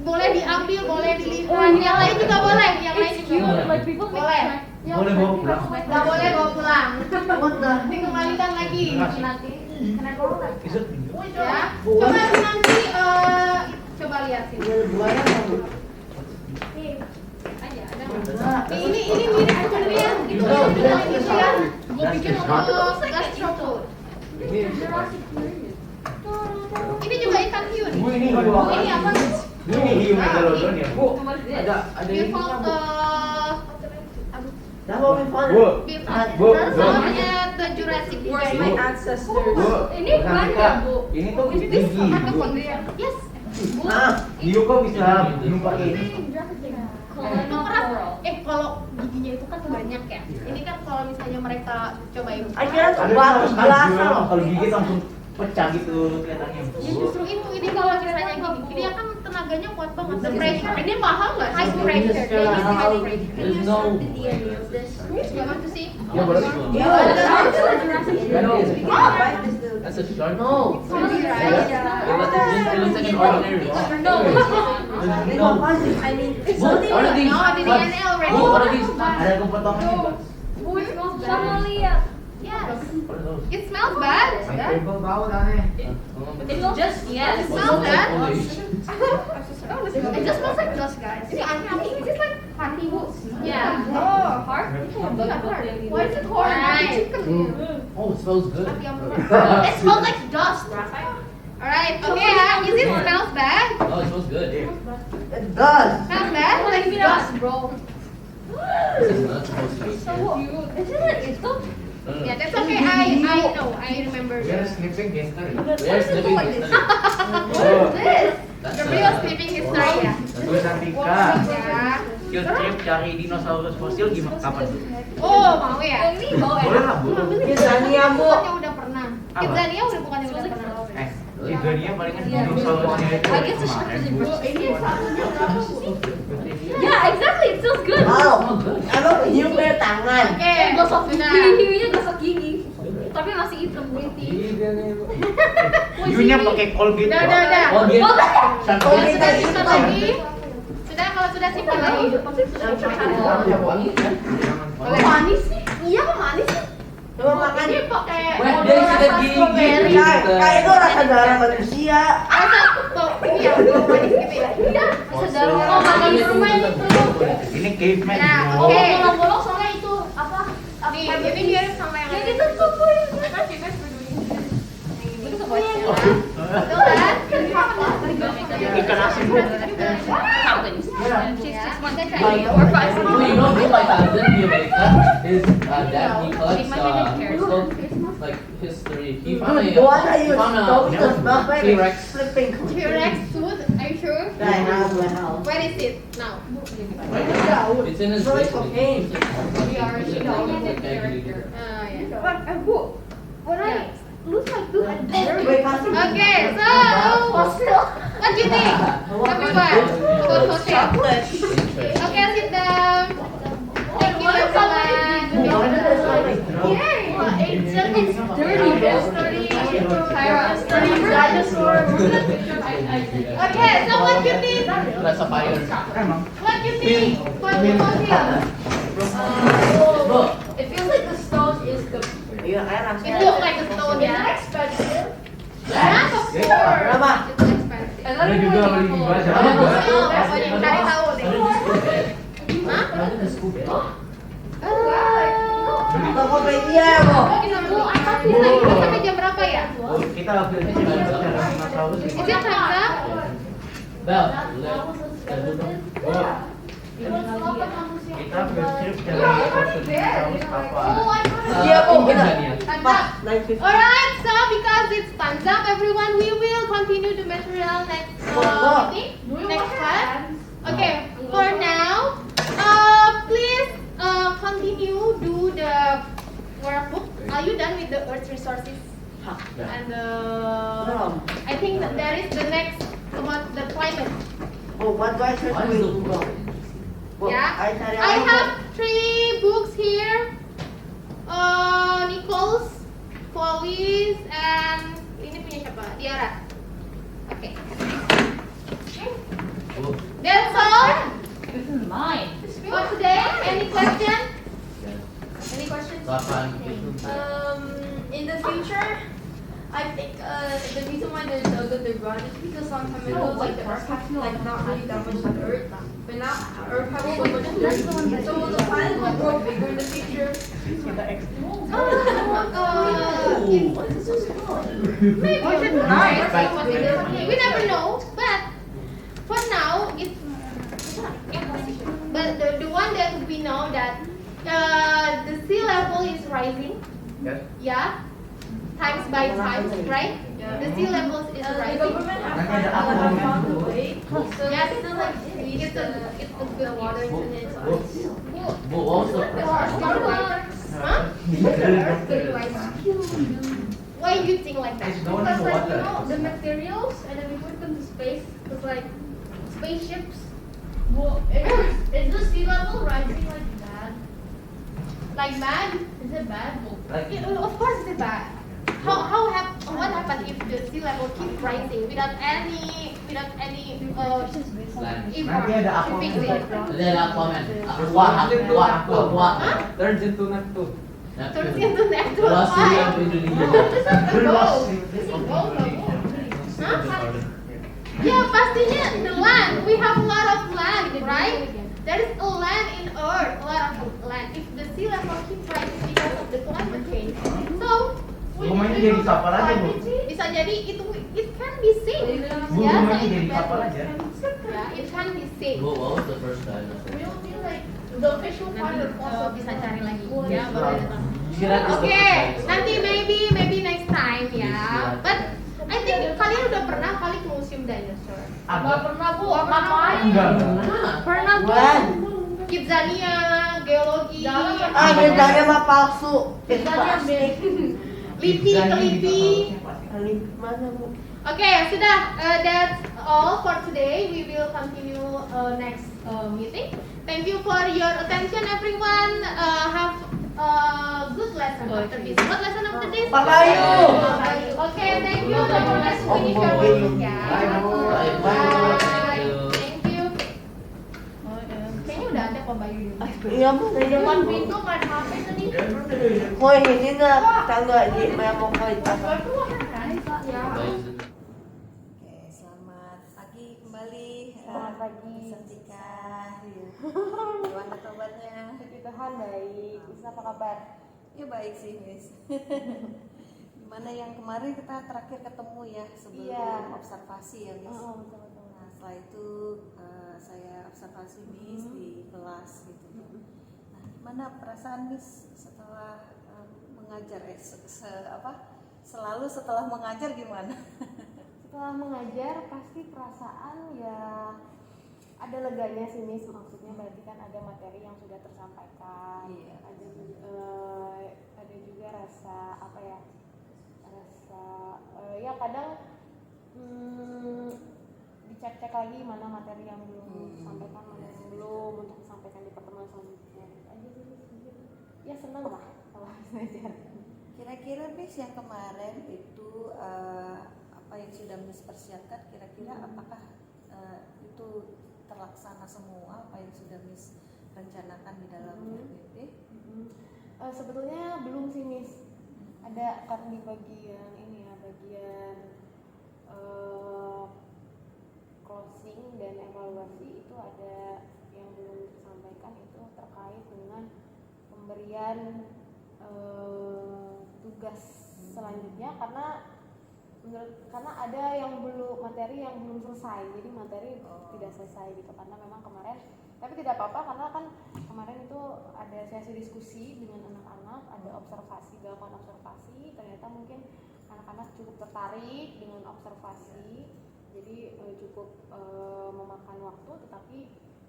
boleh diambil, boleh dilihat. Yang lain juga boleh, yang lain juga boleh. Boleh bawa pulang. Nggak boleh bawa pulang. Dikembalikan lagi nanti. Ya, coba nanti coba lihat sini. Nih, aja ada. Ini mirip durian gitu ya. Gue bikin gastropod. Ini juga ikan hiu. Bu, ini apa? Ini hiu megalodon ya. Bu, ada ini. Namanya the Jurassic World. My ancestors. Ini bukan Bu. Ini tuh gigi. Yes. Hiu kok bisa minum pakai ini? Itu keras. Kalau giginya itu kan banyak ya. Ini kan kalau misalnya mereka cobain. Akhirnya tuh bagus berasa loh. Kalau gigit langsung pecah gitu kelihatannya. Ya justru itu, ini kalau misalnya gini, dia kan tenaganya kuat banget. The pressure, ini mahal nggak? High pressure. There's no. You want to see? Ya boleh. That's a shark. No. It looks like an ordinary rock. I mean, Bu, what are these? No, the DNA already. Bu, what are these? Ada kepotongan nih. Yes. What are those? It smells bad. Bau aneh. just It smells bad. Oh, It just smells like dust, guys. Ini aneh. Is this like honey? Yeah. oh, hard. Why is it hard? Oh, it smells good. It smells like dust. Alright, okay. Is it smells bad? Oh, it smells good. It does. Smells bad? Like dust, bro. This is not supposed to be. Isn't it? Yeah, that's okay. I know. I remember. We are sleeping history. Where's the big history? Oh, That's The real sleeping history ya. Tulisan Tika. Ya. Field trip cari dinosaurus fosil gimana kapan? Oh, mau ya? Boleh lah, Bu. Kidzania, Bu. Bukannya udah pernah. Apa? Kidzania bukannya udah pernah. Di dunia palingan dinosaurusnya itu kemarin, Bu. Yeah, exactly. It feels good. Wow. Emang hiu punya tangan. Oke, Gosok gigi, sudah. hiunya gosok gigi. Tapi masih hitam putih. Hiunya pakai Colgate. Udah. Oh, dia. Oh, Sudah kita simpan lagi. Sudah, kalau sudah simpan lagi. Kok manis sih? Iya, kok manis sih? Coba makan. Ini pakai Wah, model dia sudah rasa gigi. strawberry. Kayak itu rasa darah manusia. Rasa tuh, ini ya, manis gitu ya. Iya, bisa dalam makan di rumah ini. Ini caveman. Nah, Oh. oke. Bolong-bolong soalnya itu apa? Nih, ini mirip sama yang Kayak ada. gitu tuh, Bu. Kan juga sebelumnya. Ini tuh Oh, iya. betul kan? Ikan asin, Bu. Oh, you know, me, my cousin in America, his dad, he collects like history. He found Dude, what are he you found talking about? a T-Rex. Flipping. T-Rex tooth, are you sure? Right now, well. Where is it now? It's in his So it's basement. okay. We are It's in the his character. Yeah. But, Bu, when I lose my tooth, I Wait, kasih. Okay, so what do you think? Everyone, go to hotel. Chocolate. Okay, sit down. Thank you, everyone. Yeah, ancient is dirty. Dirty dinosaur. Okay, so what do you think? That's a fire. What do you think? What do you feel? Look. It feels like the stone is the. Iya, kayak It rasanya. looks like a stone, Is it yeah. expensive? Yes, of course. Berapa? It's expensive. Ada juga beli di bazar. Oh, pokoknya cari tahu deh. Hah? Tokopedia, Bu. Ini sampai jam berapa ya? Oh, kita update aja cari dinosaurus. Is it time's up? Bel, Oh, kita field trip cari fosil dinosaurus apa? Iya, Bu. Kidzania. Time's Pak, up. 9:50. Alright, so because it's time's up, everyone, we will continue the material next meeting, next class. Okay, for now, please continue do the workbook. Are you done with the Earth resources? And Belum. I think that there is the next about the climate. Oh, what do I search Why for is in the Google? Bu, Yeah. I cari I apa, Bu? have 3 books here. Nichols, Chloe's, and ini punya siapa? Diara. Okay. Oh, That's all This is mine. for today. Any question? yeah. Any questions? Kapan? In the future, I think the reason why there's no good underground is because some time ago, like the Earth had like not really that much on Earth, but now Earth has so much dirt, so the planet will grow bigger in the future. Maybe it's nice. We never know, but for now, it's but the one that we know that the sea level is rising. Yes. Yeah, times by times, right? The sea level is The rising. government has found a way, so Yes, it's still like it's a good water water. in its What was the price? Huh? Why do you think like that? It's going Because to like, you water. know, the materials and then we put them to space. Because like spaceships, well, is the sea level rising like that? Like bad? Is it bad? Like, Yeah, of course it's bad. What happens if the sea level keeps rising without any Land. effort nanti ada to aquaman. fix it? Then aqua. Turns into Neptune. Turns into Neptune. Last Why? year of Indonesia. Huh? Yeah, pastinya the land. We have a lot of land, right? There is a land in Earth, a lot of land. If the sea level keeps rising because of the climate change, so Rumahnya jadi kapal aja, Bu. bisa jadi it can be seen. Bu, Yeah, rumahnya so jadi it's kapal better. aja. Yeah, it can be seen. What was the first dinosaur? We don't feel like the official part of Nanti bisa cari lagi. Yeah, Ya, boleh. Istirahat itu Oke, baik. nanti maybe next time ya. Istirahat. But I think kalian udah pernah kali ke museum dinosaur? Nggak pernah bu. Ngapain? Enggak pernah. Pernah bu? Wan. Kidzania, geologi, Jangan. Bentanya mah palsu. Itu Bentanya plastik. lipi, teliti. Kali mana bu? Oke, sudah. That's all for today. We will continue next meeting. Thank you for your attention, everyone. Have a good lesson after this. What lesson after this? Papayu. Okay, thank you. Don't forget to finish your work ya. Bye, Bu. Bye, Bu. Bye. Thank you. Thank you. Kayaknya udah ada kok Bayu dulu. Iya bu. Di depan pintu main HP tadi. Hoy, hindi na tangga di maya mo ko ito. Ya. Bye. Oke, selamat pagi kembali. Selamat pagi. Santika. Gimana kabarnya? Puji Tuhan baik. Bisa apa kabar? Ya baik sih, Miss. Gimana yang kemarin kita terakhir ketemu ya sebelum Iya. observasi ya, Miss. Betul. Nah, setelah itu saya observasi Miss di kelas gitu. Nah, gimana perasaan Miss setelah mengajar? Selalu setelah mengajar gimana? Setelah mengajar pasti perasaan ya ada leganya sih Miss, maksudnya berarti kan ada materi yang sudah tersampaikan. Iya. Ada juga rasa apa ya, ya kadang dicek-cek lagi mana materi yang belum disampaikan, mana yang belum untuk disampaikan di pertemuan selanjutnya. Aja sih Miss. Ya senang lah kalau mengajar. Kira-kira Miss yang kemarin itu apa yang sudah Miss persiapkan, kira-kira apakah itu terlaksana semua apa yang sudah Miss rencanakan di dalam RPP? Sebetulnya belum sih Miss. Ada kan di bagian ini ya, bagian closing dan evaluasi itu ada yang belum disampaikan, itu terkait dengan pemberian tugas selanjutnya karena ada yang belum materi yang belum selesai, jadi materi tidak selesai gitu karena memang kemarin, tapi tidak apa-apa karena kan kemarin itu ada sesi diskusi dengan anak-anak, ada dilakukan observasi, ternyata mungkin anak-anak cukup tertarik dengan observasi, jadi cukup memakan waktu, tetapi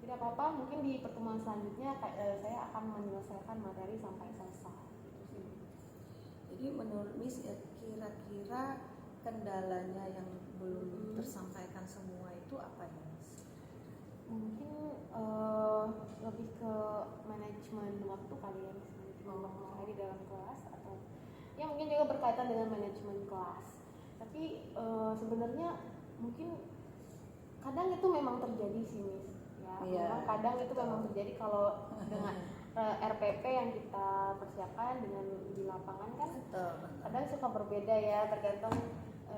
tidak apa-apa, mungkin di pertemuan selanjutnya saya akan menyelesaikan materi sampai selesai gitu sih. Jadi menurut Miss kira-kira kendalanya yang belum tersampaikan semua itu apa ya, Miss? Mungkin lebih ke manajemen waktu kali ya, manajemen waktu saya di dalam kelas, atau ya mungkin juga berkaitan dengan manajemen kelas. Tapi sebenarnya mungkin kadang itu memang terjadi sih Miss ya. Iya. Memang kadang itu memang terjadi kalau dengan RPP yang kita persiapkan dengan di lapangan kan kadang suka berbeda ya, tergantung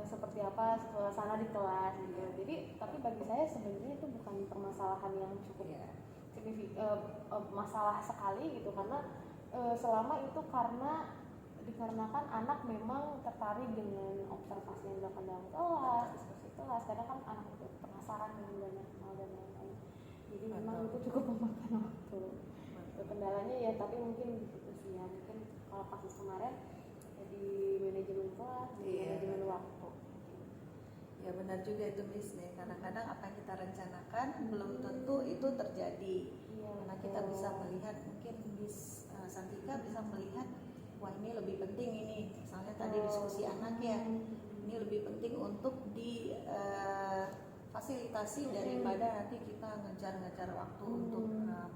seperti apa suasana di kelas gitu. Jadi tapi bagi saya sebenarnya itu bukan permasalahan yang cukup masalah sekali gitu, karena selama itu dikarenakan anak memang tertarik dengan observasi yang dilakukan dalam kelas, diskusi kelas. Kadang kan anak itu penasaran dengan banyak hal dan lain-lain. Jadi memang itu cukup memakan waktu. Kendalanya ya, tapi mungkin gitu sih ya, mungkin kalau kasus kemarin ya di manajemen kelas, di manajemen waktu. Ya benar juga itu Miss nih, kadang-kadang apa yang kita rencanakan belum tentu itu terjadi. Karena kita bisa melihat, mungkin Miss Santika bisa melihat, wah ini lebih penting ini, misalnya tadi diskusi anak ya, ini lebih penting untuk di fasilitasi daripada nanti kita ngejar-ngejar waktu untuk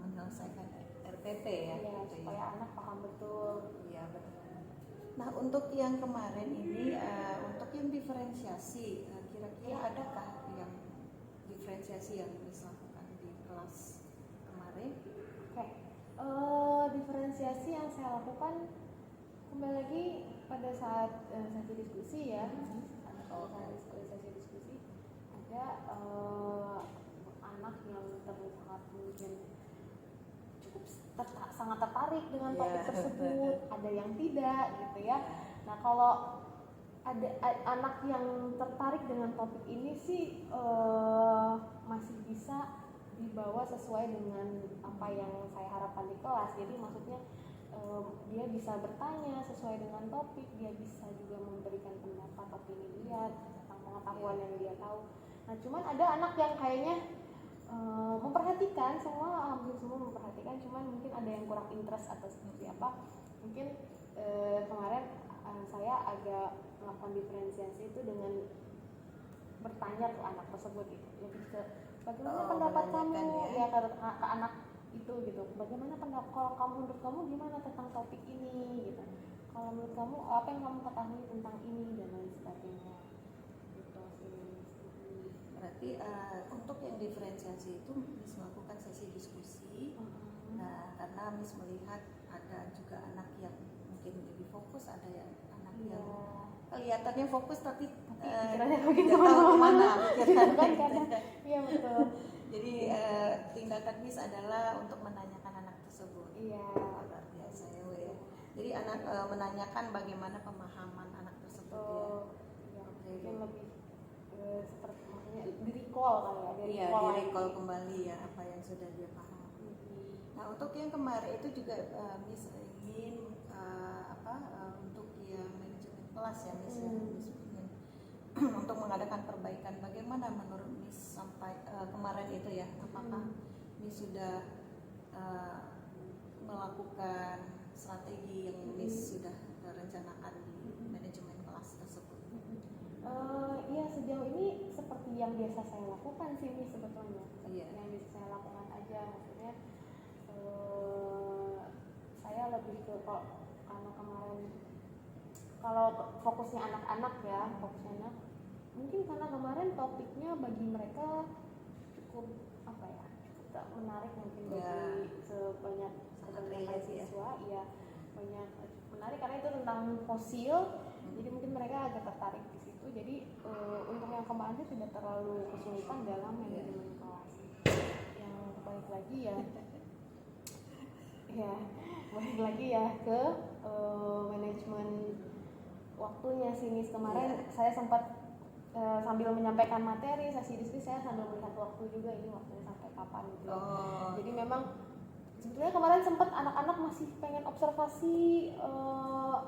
menyelesaikan RPP ya, Ya, gitu supaya ya. anak paham betul. Iya benar. Nah untuk yang kemarin ini, untuk yang diferensiasi, kira-kira adakah yang diferensiasi yang bisa lakukan di kelas kemarin? Oke, diferensiasi yang saya lakukan kembali lagi pada saat sesi diskusi ya. Sesi diskusi ada anak yang sangat mungkin cukup sangat tertarik dengan topik tersebut, ada yang tidak gitu ya. Nah kalau ada anak yang tertarik dengan topik ini sih masih bisa dibawa sesuai dengan apa yang saya harapkan di kelas. Jadi maksudnya dia bisa bertanya sesuai dengan topik, dia bisa juga memberikan pendapat opini dia tentang pengetahuan yang dia tahu. Nah cuman ada anak yang kayaknya memperhatikan, hampir semua memperhatikan, cuman mungkin ada yang kurang interest atau seperti apa. Mungkin kemarin saya agak melakukan diferensiasi itu dengan bertanya ke anak tersebut gitu, lebih ke bagaimana pendapat kamu ya ke anak itu gitu, bagaimana pendapat kalau menurut kamu gimana tentang topik ini gitu, kalau menurut kamu apa yang kamu ketahui tentang ini dan lain sebagainya gitu sih. Berarti untuk yang diferensiasi itu Miss melakukan sesi diskusi. Nah, karena Miss melihat ada juga anak yang mungkin lebih fokus, ada yang anak yang kelihatannya fokus tapi pikirannya tidak tahu kemana pikirannya. Iya betul. Jadi tindakan Miss adalah untuk menanyakan anak tersebut. Iya. Luar biasa ya, ya. Jadi anak menanyakan bagaimana pemahaman anak tersebut Ya. Oke. Mungkin lebih seperti maksudnya di recall kali ya, Iya, di recall kembali ya apa yang sudah dia paham. Nah, untuk yang kemarin itu juga Miss ingin untuk yang manajemen kelas ya Miss ya, Miss ingin untuk mengadakan perbaikan. Bagaimana menurut Miss sampai kemarin itu ya, apakah Miss sudah melakukan strategi yang Miss sudah rencanakan di manajemen kelas tersebut? Iya, sejauh ini seperti yang biasa saya lakukan sih Miss sebetulnya. Iya. Yang bisa saya lakukan aja, maksudnya saya lebih ke karena kemarin kalau fokusnya anak-anak ya, mungkin karena kemarin topiknya bagi mereka cukup cukup menarik mungkin bagi sebanyak siswa, iya banyak menarik karena itu tentang fosil, jadi mungkin mereka agak tertarik di situ. Jadi untuk yang kemarin itu tidak terlalu kesulitan dalam manajemen kelas. Yang balik lagi ya ke manajemen waktunya sih Miss. Kemarin saya sempat sambil menyampaikan materi sesi diskusi, saya sambil melihat waktu juga, ini waktunya sampai kapan gitu. Jadi memang sebetulnya kemarin sempat anak-anak masih pengen observasi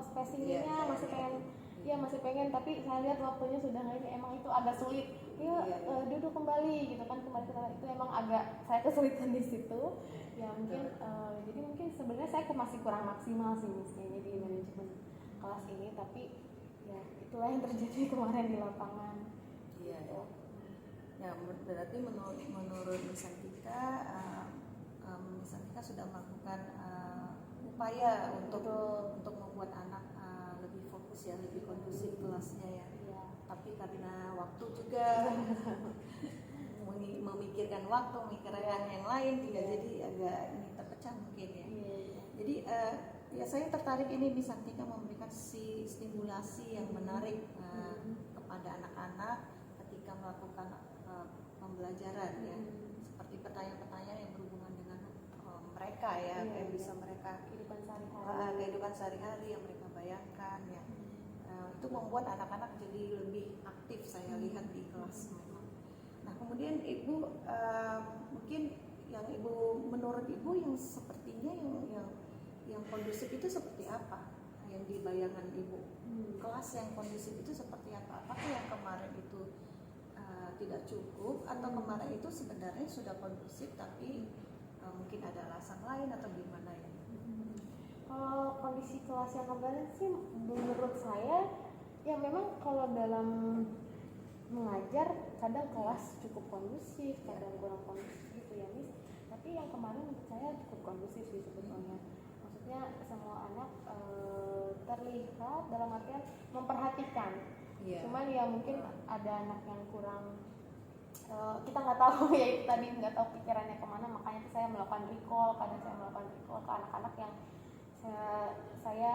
spacingnya, masih pengen, tapi saya lihat waktunya sudah nggak, ini emang itu agak sulit. Duduk kembali gitu kan, kembali ke itu emang agak saya kesulitan di situ. Ya mungkin jadi mungkin sebenarnya saya masih kurang maksimal sih Miss kayaknya di manajemen kelas ini, tapi ya itulah yang terjadi kemarin di lapangan. Iya. Ya berarti menurut Miss Santika, Miss Santika sudah melakukan upaya untuk membuat anak lebih fokus ya, lebih kondusif kelasnya ya. Iya. Tapi karena waktu juga memikirkan waktu, memikirkan yang lain tidak jadi agak ini terpecah mungkin ya. Jadi ya saya tertarik ini Miss Santika memberikan stimulasi yang menarik kepada anak-anak ketika melakukan pembelajaran ya, seperti pertanyaan-pertanyaan yang berhubungan dengan mereka ya, yang bisa mereka kehidupan sehari-hari yang mereka bayangkan ya. Itu membuat anak-anak jadi lebih aktif saya lihat di kelas memang. Nah kemudian Ibu mungkin yang Ibu menurut Ibu yang sepertinya yang kondusif itu seperti apa? Yang di bayangan Ibu kelas yang kondusif itu seperti apa? Apakah yang kemarin itu tidak cukup atau kemarin itu sebenarnya sudah kondusif tapi mungkin ada alasan lain atau gimana ya? Kalau kondisi kelas yang kemarin sih menurut saya ya memang kalau dalam mengajar kadang kelas cukup kondusif, kadang kurang kondusif gitu ya Miss. Tapi yang kemarin menurut saya cukup kondusif sih sebetulnya. Maksudnya semua anak terlihat dalam artian memperhatikan. Cuman ya mungkin ada anak yang kurang, kita nggak tahu ya, itu tadi nggak tahu pikirannya kemana, makanya saya melakukan recall. Kadang saya melakukan recall ke anak-anak yang saya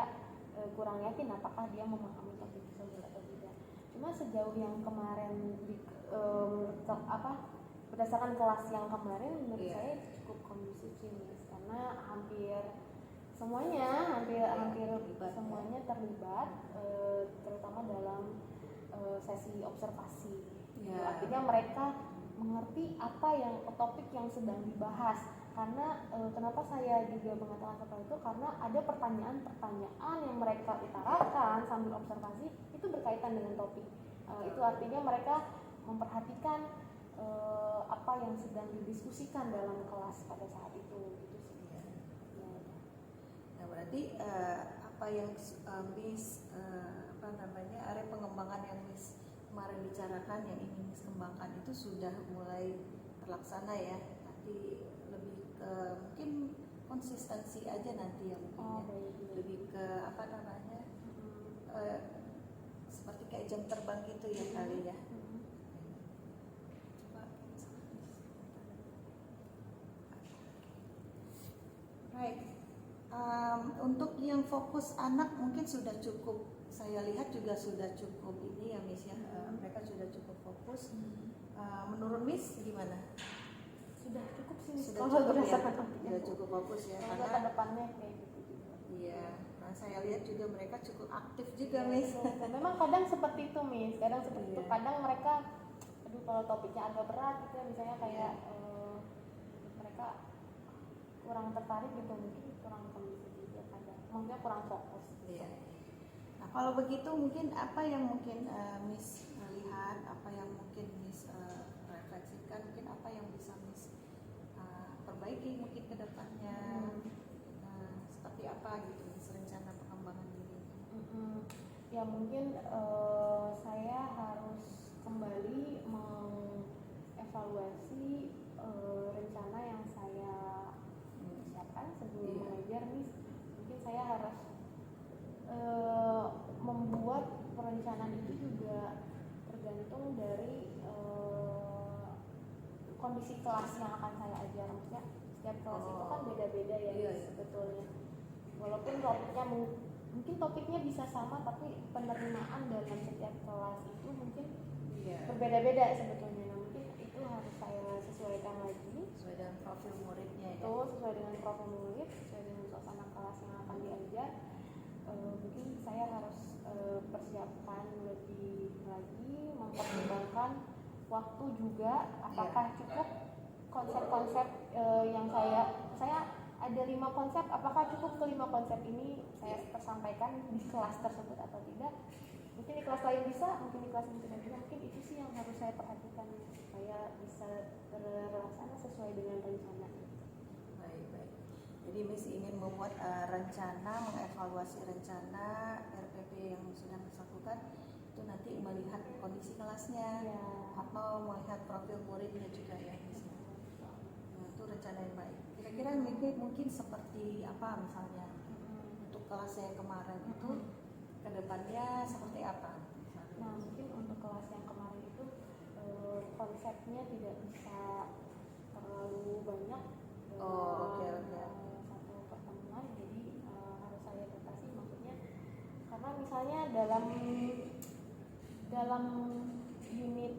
kurang yakin apakah dia memahami topik tersebut atau tidak. Cuma sejauh yang kemarin berdasarkan kelas yang kemarin menurut saya cukup kondusif sih Miss, karena hampir semuanya terlibat terutama dalam sesi observasi. Artinya mereka mengerti apa yang topik yang sedang dibahas. Karena kenapa saya juga mengatakan seperti itu, karena ada pertanyaan-pertanyaan yang mereka utarakan sambil observasi itu berkaitan dengan topik. Itu artinya mereka memperhatikan apa yang sedang didiskusikan dalam kelas pada saat itu gitu sih. Ya. Nah berarti apa yang Miss area pengembangan yang Miss kemarin bicarakan, yang ingin Miss kembangkan itu sudah mulai terlaksana ya. Nanti lebih ke mungkin konsistensi aja nanti ya mungkin lebih ke seperti kayak jam terbang gitu ya kali ya. Right. Untuk yang fokus anak mungkin sudah cukup. Saya lihat juga sudah cukup ini ya Miss ya. Mereka sudah cukup fokus. Menurut Miss gimana? Sudah cukup sih. Sudah cukup ya. Sudah cukup fokus ya. Karena ke depannya kayak gitu juga. Iya. Nah, saya lihat juga mereka cukup aktif juga Miss. Memang kadang seperti itu Miss. Kadang seperti itu. Iya. Kadang mereka, aduh kalau topiknya agak berat gitu ya, misalnya kayak mereka kurang tertarik gitu, mungkin kurang kondisi juga kadang, maksudnya kurang fokus. Iya. Nah kalau begitu mungkin apa yang mungkin Miss lihat, apa yang mungkin Miss refleksikan, mungkin apa yang bisa Miss perbaiki mungkin ke depannya, seperti apa gitu Miss rencana pengembangan diri. Ya mungkin saya harus kembali mengevaluasi rencana yang saya siapkan sebelum mengajar Miss. Mungkin saya harus membuat perencanaan itu juga tergantung dari kondisi kelas yang akan saya ajar. Maksudnya setiap kelas itu kan beda-beda ya sebetulnya. Walaupun topiknya mungkin topiknya bisa sama, tapi penerimaan dalam setiap kelas itu mungkin berbeda-beda sebetulnya. Nah, mungkin itu harus saya sesuaikan lagi Sesuai dengan profil muridnya ya. itu sesuai dengan profil murid, sesuai dengan suasana kelas yang akan diajar. Mungkin saya harus persiapkan lebih lagi, mempertimbangkan waktu juga, apakah cukup konsep-konsep yang saya ada 5 konsep, apakah cukup ke 5 konsep ini saya tersampaikan di kelas tersebut atau tidak. Mungkin di kelas lain bisa, mungkin di kelas lain tidak bisa. Mungkin itu sih yang harus saya perhatikan supaya bisa terlaksana sesuai dengan rencana. Baik. Jadi Miss ingin membuat rencana, mengevaluasi rencana RPP yang sudah dilakukan itu nanti melihat kondisi kelasnya atau melihat profil muridnya juga ya Miss. Nah, itu rencana yang baik. Kira-kira mungkin seperti apa misalnya untuk kelas yang kemarin itu kedepannya seperti apa? Nah mungkin untuk kelas yang kemarin itu konsepnya tidak bisa terlalu banyak satu pertemuan, jadi harus saya batasi. Maksudnya karena misalnya dalam unit,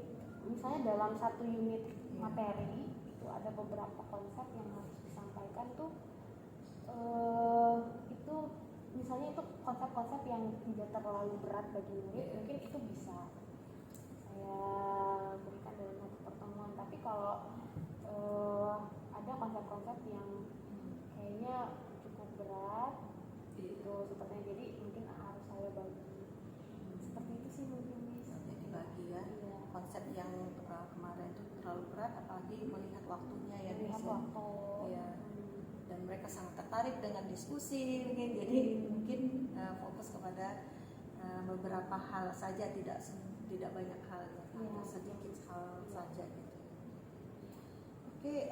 misalnya dalam satu unit materi itu ada beberapa konsep yang harus disampaikan tuh itu misalnya itu konsep-konsep yang tidak terlalu berat bagi murid, mungkin itu bisa saya berikan dalam satu pertemuan. Tapi kalau ada konsep-konsep yang kayaknya cukup berat itu sepertinya, jadi mungkin harus saya bagi seperti itu sih mungkin Miss. Jadi bagi ya konsep yang kemarin itu terlalu berat, apalagi melihat waktunya ya Miss. Waktu. Iya. Dan mereka sangat tertarik dengan diskusi mungkin, jadi mungkin fokus kepada beberapa hal saja, tidak banyak hal ya, sedikit hal saja gitu. Oke,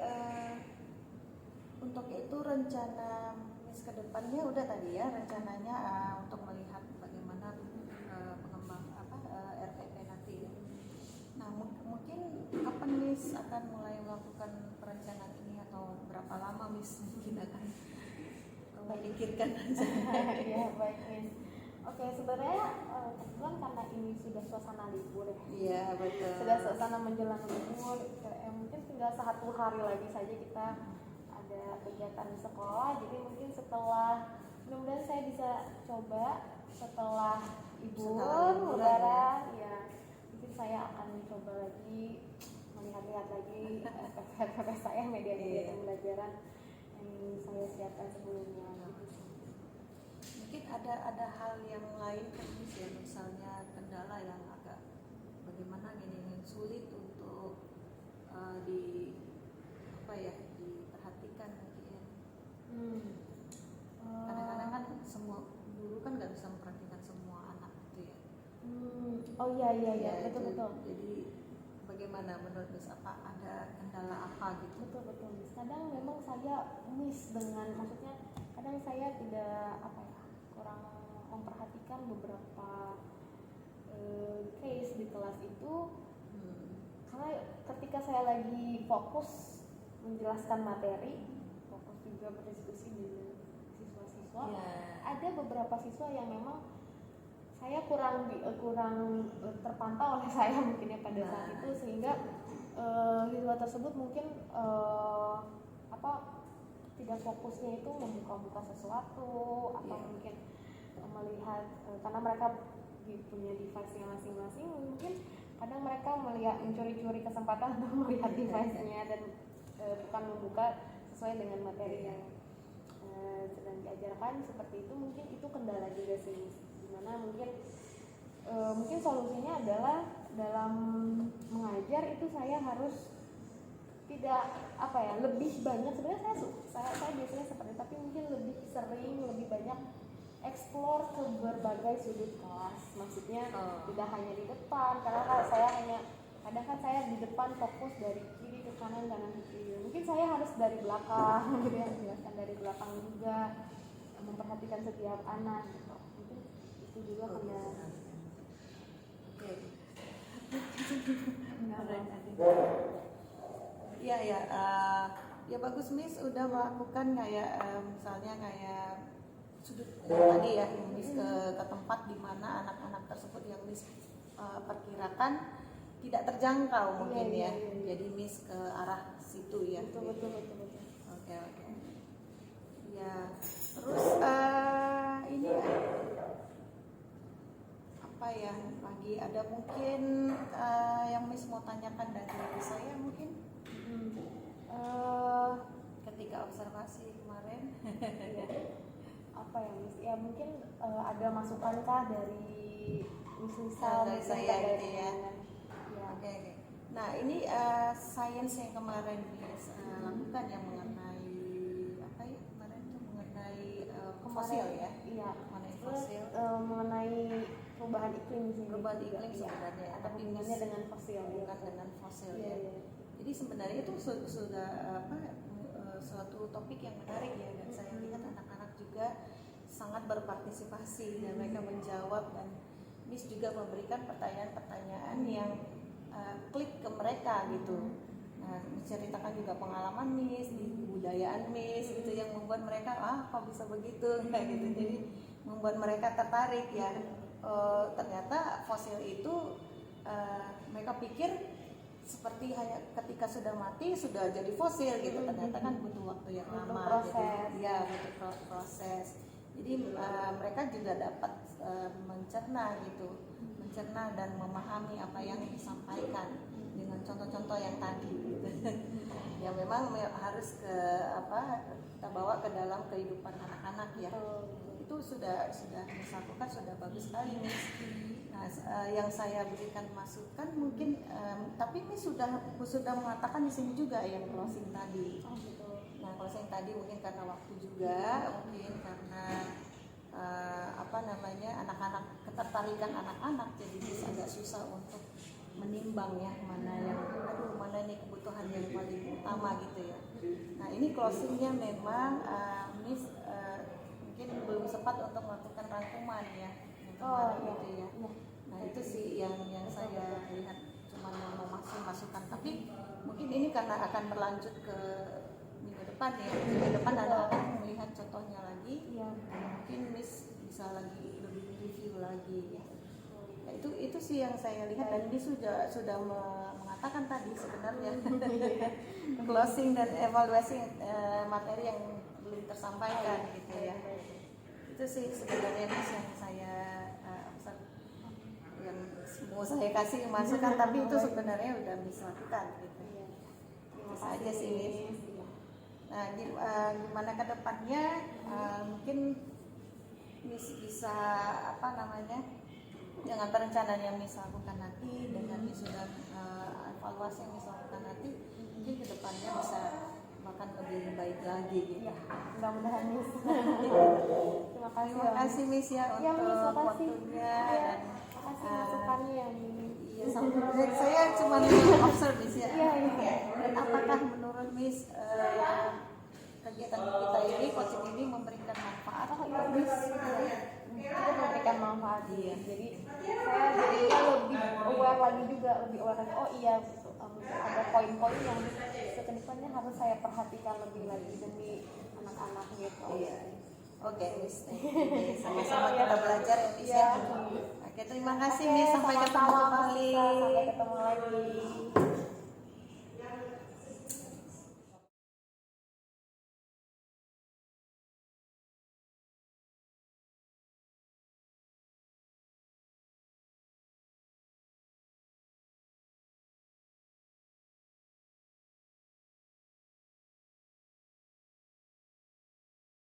untuk itu rencana Miss ke depannya udah tadi ya, rencananya untuk melihat bagaimana pengembang RPP nanti. Nah mungkin kapan Miss akan mulai melakukan perencanaan ini, atau berapa lama Miss mungkin akan memikirkan rencana? Ya baik Miss. Oke, sebenarnya kebetulan karena ini sudah suasana libur ya. Iya betul. Sudah suasana menjelang libur, mungkin tinggal 1 hari lagi saja kita ada kegiatan di sekolah. Jadi mungkin mudah-mudahan saya bisa coba setelah libur lebaran ya, mungkin saya akan coba lagi lihat-lihat lagi PP saya, media-media pembelajaran yang saya siapkan sebelumnya. Mungkin ada hal yang lain kan ya, misalnya kendala yang agak bagaimana gini sulit untuk diperhatikan mungkin. Kadang-kadang kan semua guru kan nggak bisa memperhatikan semua anak gitu ya. Oh iya betul. Jadi bagaimana menurut Miss, apa ada kendala apa gitu? Betul Miss. Kadang memang saya miss dengan, maksudnya kadang saya tidak kurang memperhatikan beberapa case di kelas itu. Karena ketika saya lagi fokus menjelaskan materi, fokus juga berdiskusi dengan siswa-siswa, ada beberapa siswa yang memang saya kurang terpantau oleh saya mungkin ya pada saat itu, sehingga siswa tersebut mungkin tidak fokusnya itu membuka sesuatu atau mungkin melihat karena mereka punya device-nya masing-masing, mungkin kadang mereka mencuri-curi kesempatan untuk melihat device-nya dan bukan membuka sesuai dengan materi yang sedang diajarkan. Seperti itu, mungkin itu kendala juga sih, dimana mungkin solusinya adalah dalam mengajar itu saya harus tidak lebih banyak, sebenarnya saya biasanya seperti itu, tapi mungkin lebih sering, lebih banyak explore ke berbagai sudut kelas. Maksudnya tidak hanya di depan, karena kadang kan saya di depan fokus dari kiri ke kanan ke kiri. Mungkin saya harus dari belakang gitu ya, menjelaskan dari belakang juga, memperhatikan setiap anak gitu. Mungkin itu juga kendala. Ya bagus Miss udah melakukan misalnya sudut tadi ya, Miss ke tempat di mana anak-anak tersebut yang Miss perkirakan tidak terjangkau mungkin ya. Jadi Miss ke arah situ ya. Betul. Oke. Ya, terus ini apa ya lagi, ada mungkin yang Miss mau tanyakan dari saya mungkin ketika observasi kemarin. Apa ya Miss? Ya mungkin ada masukankah dari Miss Lisa dari saya gitu ya. Oke. Nah ini sains yang kemarin Miss lakukan yang mengenai kemarin itu mengenai fosil ya. Iya. Mengenai fosil. Mengenai perubahan iklim sih. Perubahan iklim sebenarnya. Ada hubungannya dengan fosil. Bukan dengan fosil ya. Jadi sebenarnya itu sudah suatu topik yang menarik ya, dan saya lihat anak-anak juga sangat berpartisipasi dan mereka menjawab, dan Miss juga memberikan pertanyaan-pertanyaan yang klik ke mereka gitu. Nah, menceritakan juga pengalaman Miss di kebudayaan Miss gitu yang membuat mereka kok bisa begitu kayak gitu. Jadi membuat mereka tertarik ya. Ternyata fosil itu mereka pikir seperti hanya ketika sudah mati sudah jadi fosil gitu, ternyata kan butuh waktu yang lama, butuh proses. Jadi mereka juga dapat mencerna dan memahami apa yang disampaikan dengan contoh-contoh yang tadi gitu. Yang memang harus kita bawa ke dalam kehidupan anak-anak ya. Itu sudah dilakukan, sudah bagus sekali Miss. Nah, yang saya berikan masukan mungkin, tapi Miss sudah mengatakan di sini juga yang closing tadi. Nah, closing tadi mungkin karena waktu juga, mungkin karena anak-anak, ketertarikan anak-anak, jadi bisa agak susah untuk menimbang ya mana ini kebutuhan yang paling utama gitu ya. Nah, ini closingnya memang Miss mungkin belum sempat untuk melakukan rangkuman ya. Gitu ya. Nah itu sih yang saya lihat, cuma mau masukan, tapi mungkin ini karena akan berlanjut ke minggu depan ya. Minggu depan akan melihat contohnya lagi. Mungkin Miss bisa lagi lebih review lagi ya. Nah, itu sih yang saya lihat, dan Miss sudah mengatakan tadi sebenarnya closing dan evaluasi materi yang belum tersampaikan gitu ya. Itu sih sebenarnya Miss yang saya mau saya kasih masukan tapi itu sebenarnya udah Miss lakukan gitu. Itu saja sih Miss. Nah, gimana ke depannya mungkin Miss bisa apa namanya dengan perencanaan yang Miss lakukan nanti dengan sudah evaluasi yang Miss lakukan nanti mungkin ke depannya bisa makan lebih baik lagi gitu. Mudah-mudahan Miss. Terima kasih Miss ya untuk waktunya dan masukannya ya iya, sampai saya cuma observe Miss ya. Dan apakah menurut Miss kegiatan kita ini, coaching ini memberikan manfaat untuk Miss? Itu memberikan manfaat ya. Jadi saya jadinya lebih aware lagi juga, lebih aware lagi. Oh iya, gitu. Ada poin-poin yang kedepannya harus saya perhatikan lebih lagi demi anak-anak gitu. Iya. Oke, Miss. Sama-sama kita belajar ya, Miss ya. Oke, terima kasih Miss. Sampai ketemu kembali. Sampai ketemu lagi.